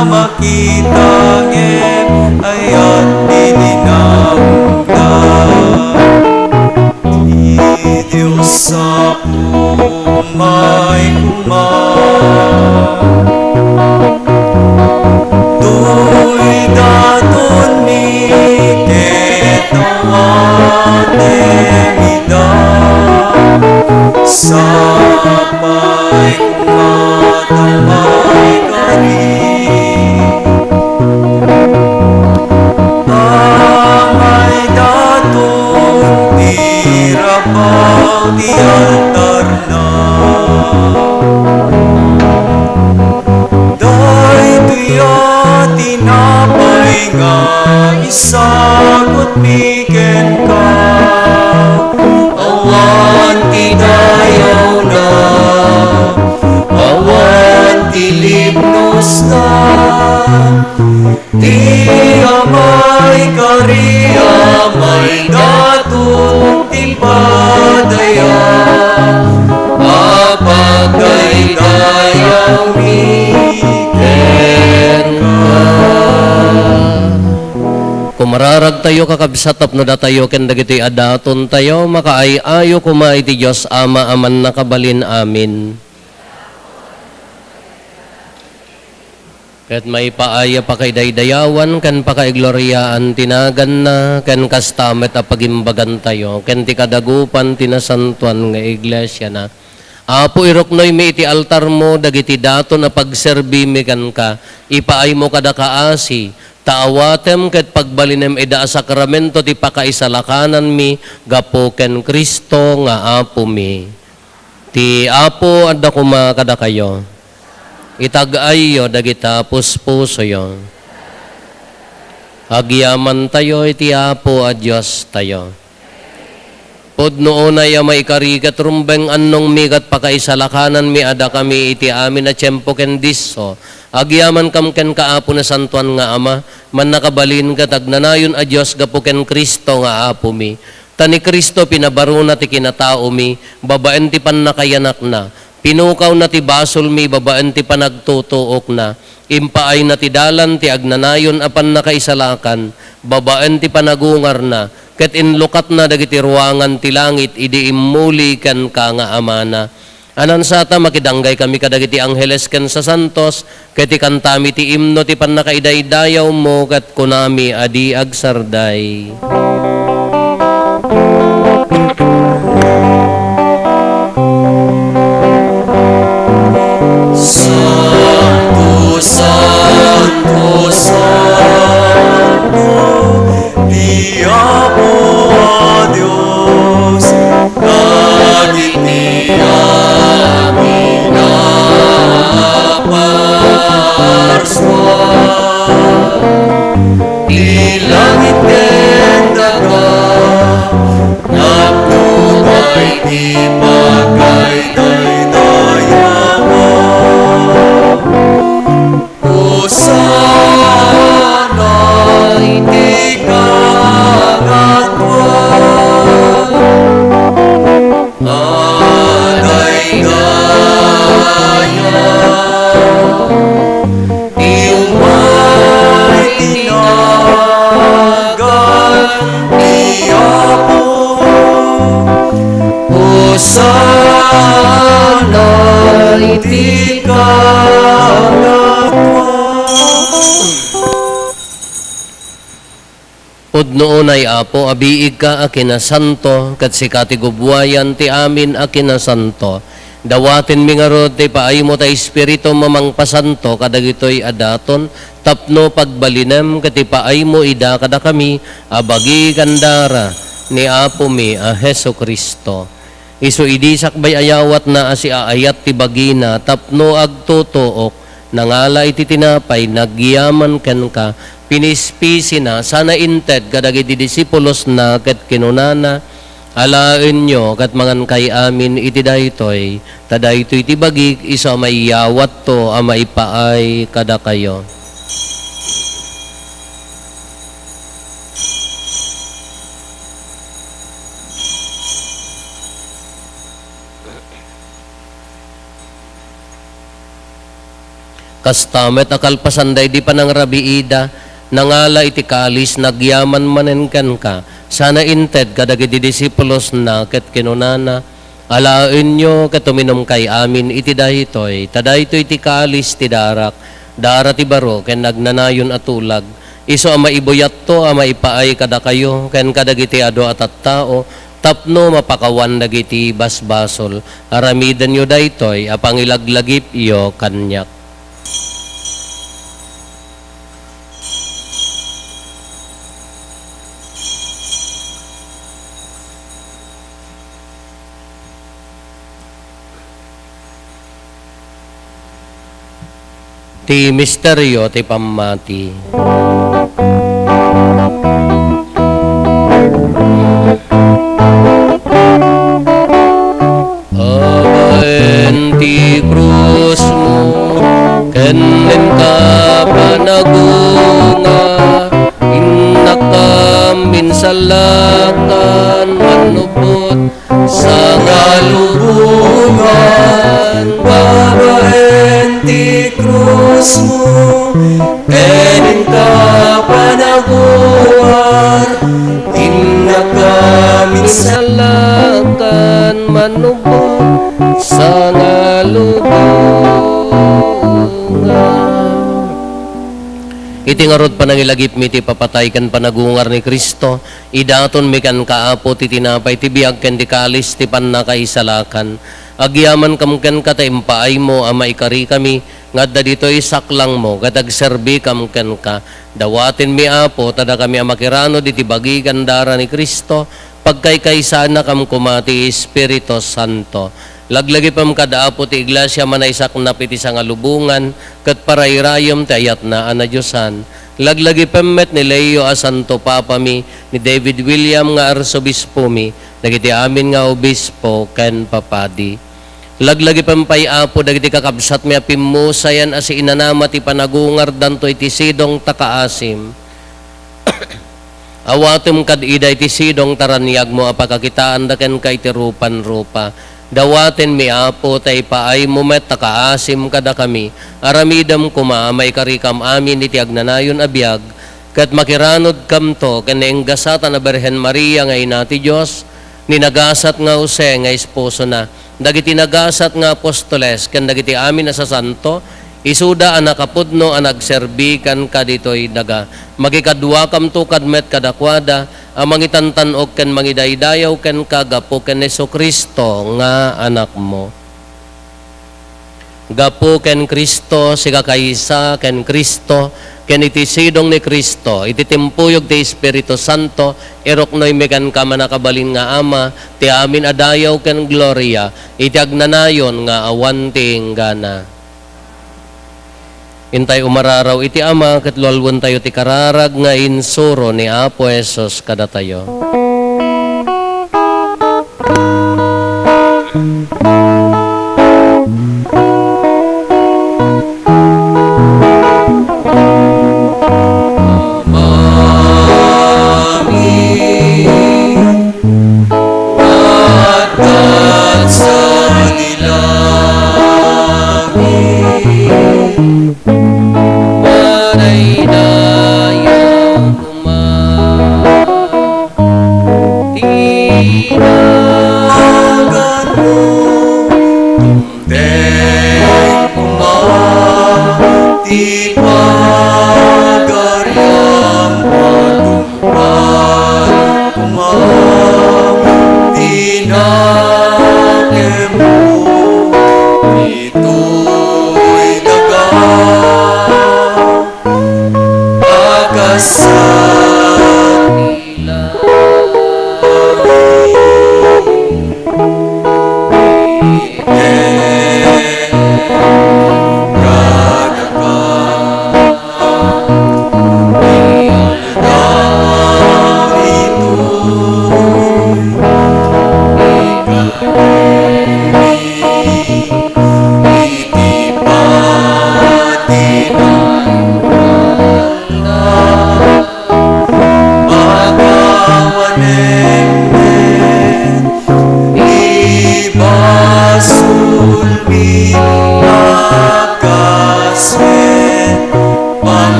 makita ngem ayat tilinamda. Ti Diyos sa umay tuy daton mi ketawatemida, sapay kumatamay kari. Amay daton tirapaw di altar na, tinapay nga isagot mi ken ka, awan ti dayaw na, awan ti libnos na, ti amay kari amay daton ti padaya, apa mararag tayo kakabsat tapno da tayo ken dagiti adaton tayo makaay-ayo kuma iti Dios Ama aman nakabalin amin. Ket may paaya pa kay daydayawan ken pakaigloriaan tinagan na ken kastamet a pagimbagan tayo ken ti kadagupan tinasantuan nga iglesia na. Apo iroknoy mi iti altar mo dagiti daton na pagserbi mi ken ka ipaay mo kada kaasi taawatem ket pagbalinem ida a sakramento ti pakaisalakanan mi gapo ken Kristo nga Apo mi. Ti Apo adda kuma kada kayo. Itag-ayo dagita puspuso yo. Agyaman tayo iti Apo a Dios tayo. Pudno unay a maikarigat rumbeng annong migat pakaisalakanan mi ada kami iti amin na tiyempo ken disso. Agyaman kam ken kaapo na santuan nga Ama, man nakabalin ka tagnanayon a Dios gapo ken Kristo nga Apo mi. Tani Kristo pinabaruna ti kinatao mi, babaen ti pannakayanak na. Pinukaw na ti basol mi, babaen ti panagtutuok na. Impaay na ti dalan ti agnanayon apan nakaisalakan, babaen ti panagungar na. Ket inlukat na dagiti ruangan ti langit, idi immuli ken ka nga amana. Anan sata makidanggay kami kadagiti angheles ken sa santos, ket ikantami ti imno ti pannakaidaydayaw mo, ket kunami adi agsarday. Santo, Santo, Santo, di Apo a Dios, dagiti amin aparswan, di langit ken daga, napnugay di Hosana iti kagatwan, adaydayan, iumay tinagan ni Apo. Hosana iti kagatwan. Pudno unay Apo, abiig ka akina santo, kat si katigubwayan ti amin akina santo. Dawatin mi nga rod, ti paay mo ta espiritu mamang pasanto, kadagitoy adaton, tapno pagbalinem, kat ti paay mo ida kada kami, abagi kandara, ni Apo mi a Heso Kristo. Isu idisak bay ayawat na asi aayat ti bagina, tapno agtutuok, nangala iti tinapay, nagyaman ken ka, pinispisi na, sana inted kadagiti disipulos na ket kinunana, alaen nyo kat mangan kay amin iti daytoy, tadaytoy ti bagik isa maiyawat to a maipaay kada kayo. Kastamet akalpasanday di pa ng rabiida, nangala iti kalis, nagyaman manenkan ka, sana inted kadagiti disipulos na ket kinunana, alaen nyo ket tuminom kay amin iti daytoy, tadaytoy ti kalis ti darak, dara ti baro ken nagnanayon atulag, iso a maibuyat to a maipaay kada kayo, ken kadagiti ado at tao, tapno mapakawan dagiti basbasol, aramidan nyo daytoy, a pangilaglagip iyo kanyak. Ti misteryo ti pamati. Abaen ti krus mo, kenen ka panagunga, innakam minsalakan, manubot sa galubungan. Babaen ti krus mo, kenin ka panagunga, manubot sa ngalubungan. Iti ngarod panangilagip mi ti papatay kan panagungar ni Kristo, idaton mi kan kaapo ti tinapay ti biag ken ti kalis ti pannakaisalakan. Agyaman kam ken kataimpaay mo ama ikari kami, ngadda ditoy saklang mo, gatag serbi kam ken ka. Dawatin mi apo, tada kami amakirano diti bagi gandara ni Kristo, pagkaykaysa na kam kumati Espiritu Santo. Laglagi pam kada apo ti iglesia manaysak na piti sa ngalubungan, kat parayrayom ti ayat na anadyosan. Laglagi pammet ni Leo a Santo Papa mi, ni David William nga arsobispo mi, nagiti amin nga obispo ken papadi. Laglagi pampay apo dagiti kakabsat mi apimusayan as inanama ti panagungar danto iti sidong takaasim. Awatum kad ida iti sidong taranyag mo apakakitaan da ken kay ti rupan-rupa. Dawaten mi apo tay paay mo met takaasim kada kami. Aramidam kuma may karikam amin iti agnanayon abiyag. Kat makiranod kam to ken enggasatan na Berhen Maria nga ina ti Dios, ninagasat nga Jose nga esposo na. Dagiti nagasat nga apostoles ken dagiti amin na sa santo, isuda ang nakapudno ang nagserbi kan kaditoy daga. Magikadwa kam to kadmet kadakwada, ang mangitantanog ken mangidaydayaw ken kagapo ken Jesucristo nga anak mo. Gapo ken Kristo, siga kaysa ken Kristo, ken iti sidong ni Kristo, iti timpuyog ti Espiritu Santo, iroknoy mekan ka manakabalin nga ama, ti amin adayaw ken gloria, iti agnanayon nga awan ti gana. Intay umararaw iti ama, ket lualwan tayo ti kararag nga insuro ni Apo Jesus kada tayo.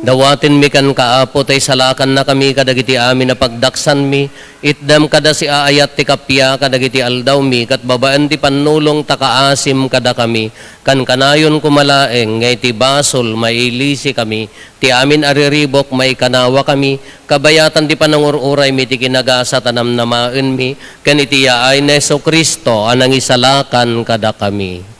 Dawatin mi kan kaapo tay salakan na kami kadagiti amin na pagdaksan mi, itdam kada si aayat ti kapya kadagiti aldaw mi, kat babaan ti panulong takaasim kada kami, kan kanayon kumalaeng, ngay ti basol mailisi kami, ti amin ariribok may kanawa kami, kabayatan ti panangururay mi ti kinagasa tanam namaen mi, kan iti yaay na Jesucristo anang isalakan kada kami.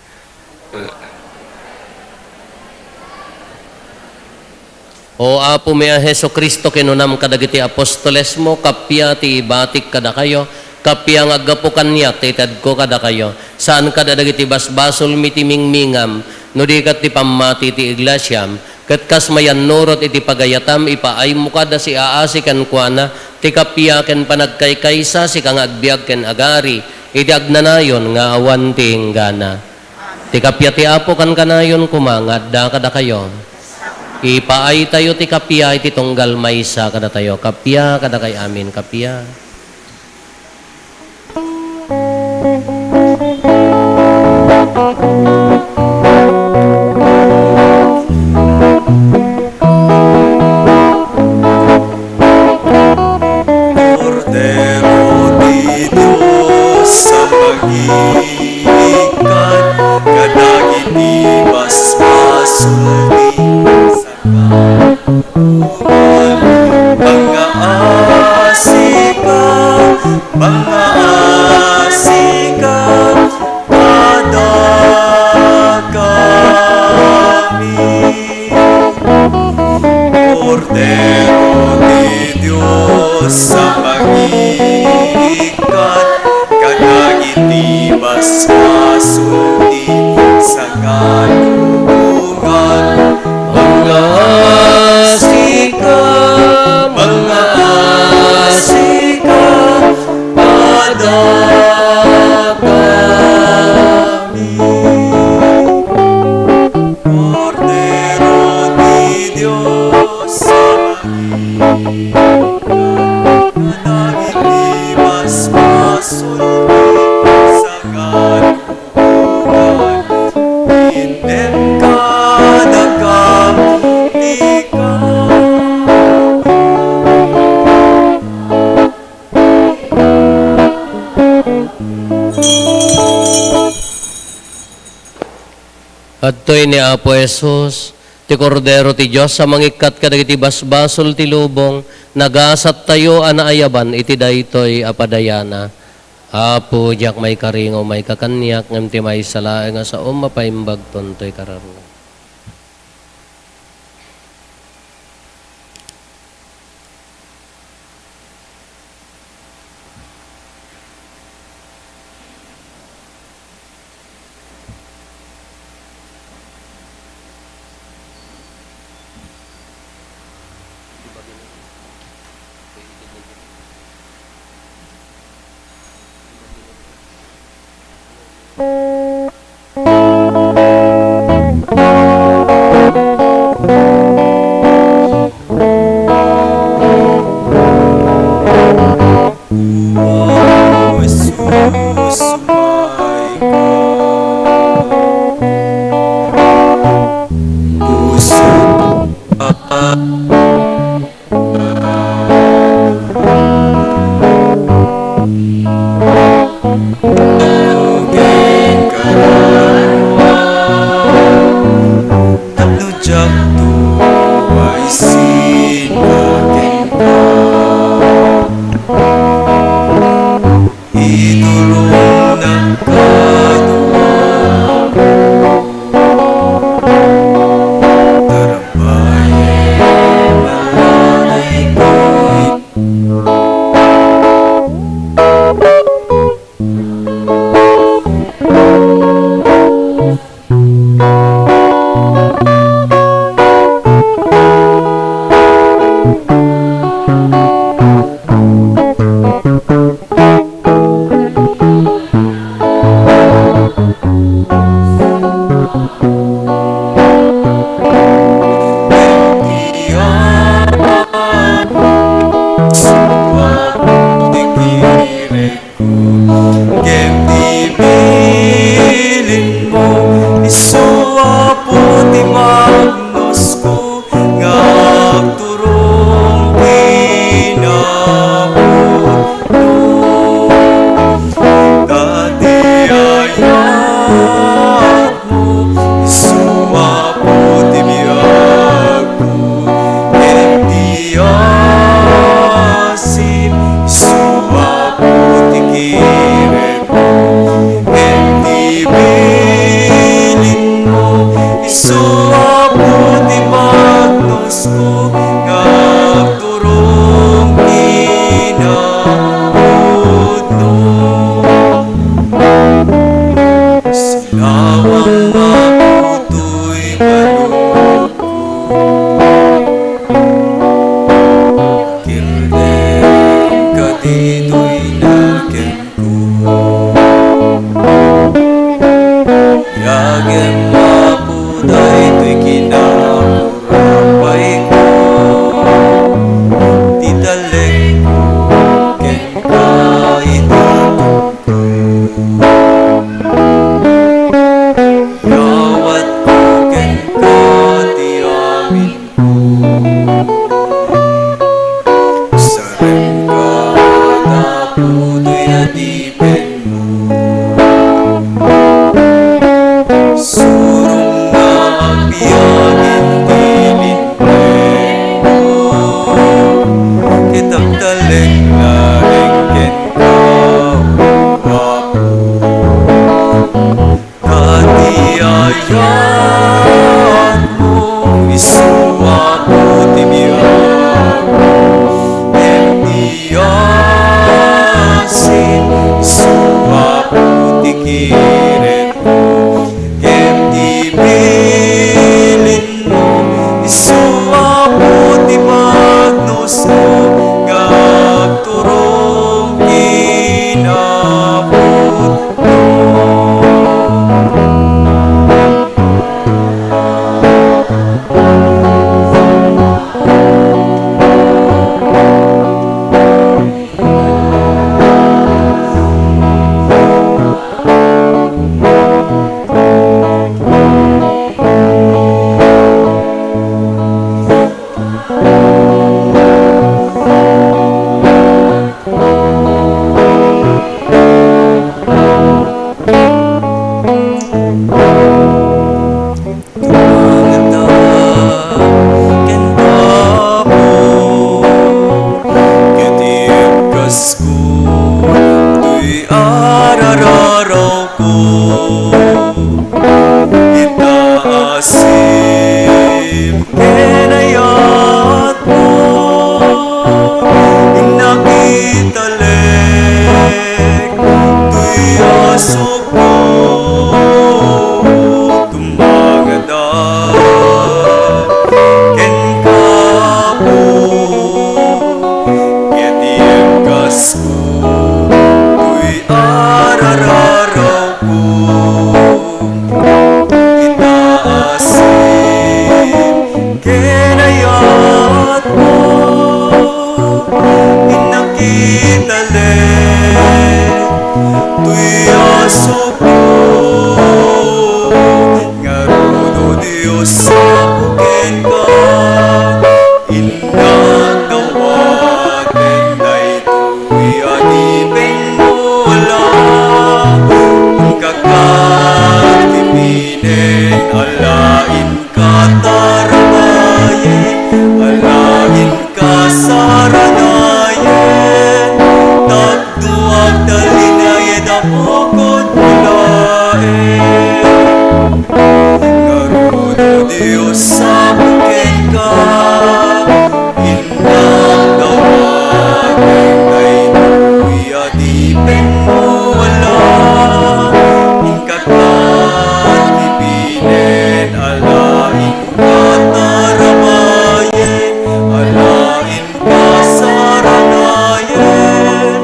O Apo mea Heso Kristo kinunam kadagiti apostoles mo, kapya ti ibatik kada kayo, kapya nga agapo kanyak ti itad ko kada kayo. Saan kada dagiti basbasol mitimingmingam, no di kat ti pamati ti iglesyam, kat kas mayan norot iti pagayatam, ipaay mo kada si aasi kan kuana, ti kapya ken panagkaykaysa si kang agbiag ken agari, iti agnanayon nga awan ti inggana. Ti kapya ti Apo kan kanayon kumangad da kada kayo. Ipaay tayo ti kapya iti tunggal maysa kada tayo. Kapya kada kay amin kapya. Cordero di Diyos sa magikan, kadagiti basbasul sa kalugan. Mga asika, kada kami. Cordero di Diyos sa magikan, kadagiti basbasul sa kalugan. Mga asika, Mga asika, kada kami. Cordero di Diyos sa magikan, kadagiti basbasul sa kalugan. Inem kada kami ka. Adtoy ni Apo Jesus, ti Kordero ti Diyos sa mangikat kadagiti basbasol ti lubong, nagasat tayo anaayaban iti daytoy apadayana. Apo jak may karingo may kakanyak ngem ti may salae nga sa mapaimbag tontoy kararo. O Jesus, my God, puso Tugin karawa, tatlujak tuway sinagin ka. Itulong ng kadua, tarabayan malanay ko'y Isu aputi magnos ko Kenayat mo inakitale tuya supo ngarudo Diyos sa bukid ka inang dawaten day tuya dipin mo lang kakatipinin alain katarabayen alain kasaranayen takduag dalinayen apokot mulaen ngarudo Diyos sa bukid ka inang dawaten day tuya dipin mo lang ingkakat ibinin alain katarabayen alain kasaranayen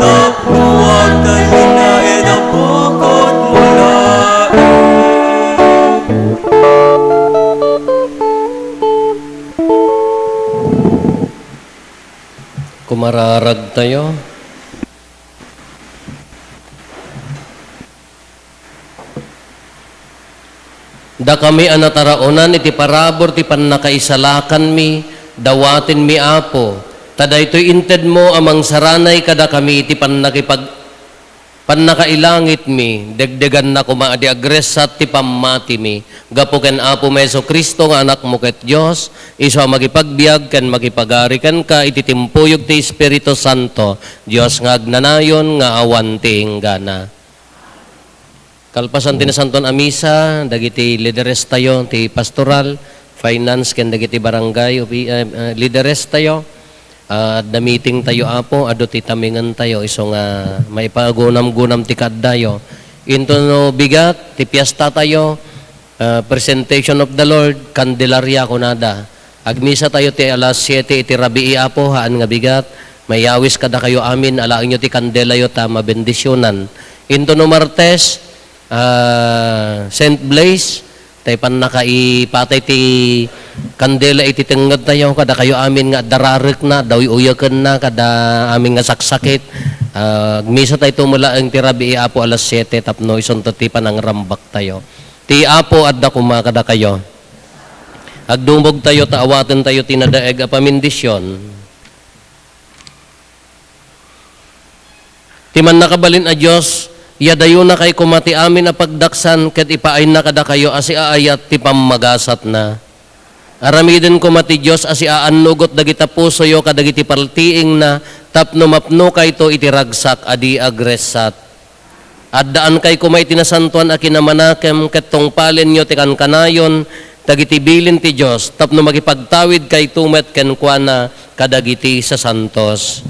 takduag dalinayen apokot mulaen. Kumararag tayo. Da kami anataraunan iti parabor ti pannakaisalakan mi, dawatin mi apo. Tada ito'y inted mo amang saranay kada kami iti pannakailangit mi, degdegan na kumaadi agresat ti pammati mi. Gapo ken apo Meso Kristo nga anak mo ket Diyos, iso magipagbiag ken magipagarikan ka iti timpuyog ti Espiritu Santo, Diyos nga agnanayon nga awan ti inggana. Kalpasan ti nasanton a misa, dagiti lideres tayo, ti pastoral, finance, ken dagiti barangay, lideres tayo, na meeting tayo apo, ado ti tamingan tayo, iso nga maipagunam-gunam ti kaddayo. Into no bigat, ti piyesta tayo, presentation of the Lord, Candelaria kunada. Agmisa tayo ti alas 7, iti rabii apo, haan nga bigat, mayawis kada kayo amin, alain nyo ti kandela yo ta mabendisyonan. Into no Martes, St. Blaise, tayo pan nakaipatay ti kandela iti tinggad tayo, kada kayo amin nga dararik na, daw uyakan na, kada amin nga saksakit. Misa tayo tumula ang tirabi apo alas 7, tapno isonto ti panang rambak tayo. Ti apo adda kuma kada kayo. Agdumog tayo, taawatan tayo tinadaeg a pamindisyon. Ti man nakabalin a Diyos, yadayo na kay kumati amin na pagdaksan ket ipaay na kada kayo asi aayat ti pammagasat na. Aramiden kumati Dios asi aanugot dagita puso yo kadagiti partiing na tapno mapno kayto iti ragsak adi agresat. Addaan kay kumay tinasantuan a kinamanakem ket tungpalen yo ti kankanayon dagiti bilin ti Dios tapno magipagtawid kay tumet ken kuana kadagiti sa santos.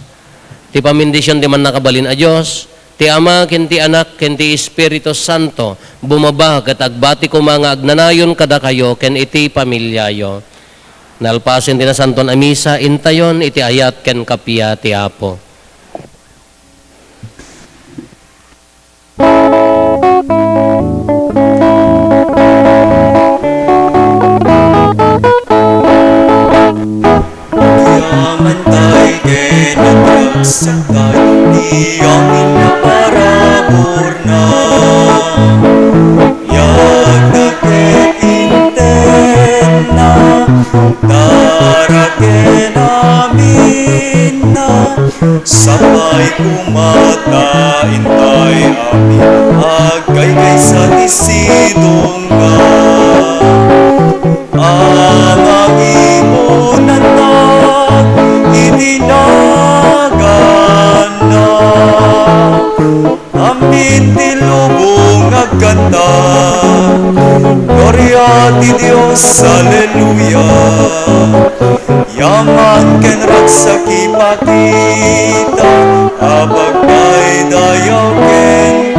Ti pamindisyon di man nakabalin a Dios, ti Ama, ken ti Anak, ken ti Espiritu Santo, bumaba ket agbati ko mga agnanayon kada kayo, ken iti pamilyayo. Nalpasin ti nasanton a misa, intayon iti ayat ken kapia ti Apo. Yaman tay genagsaktay iyang inaparabor na yag nagkikinten na daragin amin na sabay kumatain tay amin agkay kay sa tisidong nga amang imunan na itinagana amin ti lubong agkanta Gloria ti Dios, Alleluia yaman ken ragsaki patita abagay dayaw ken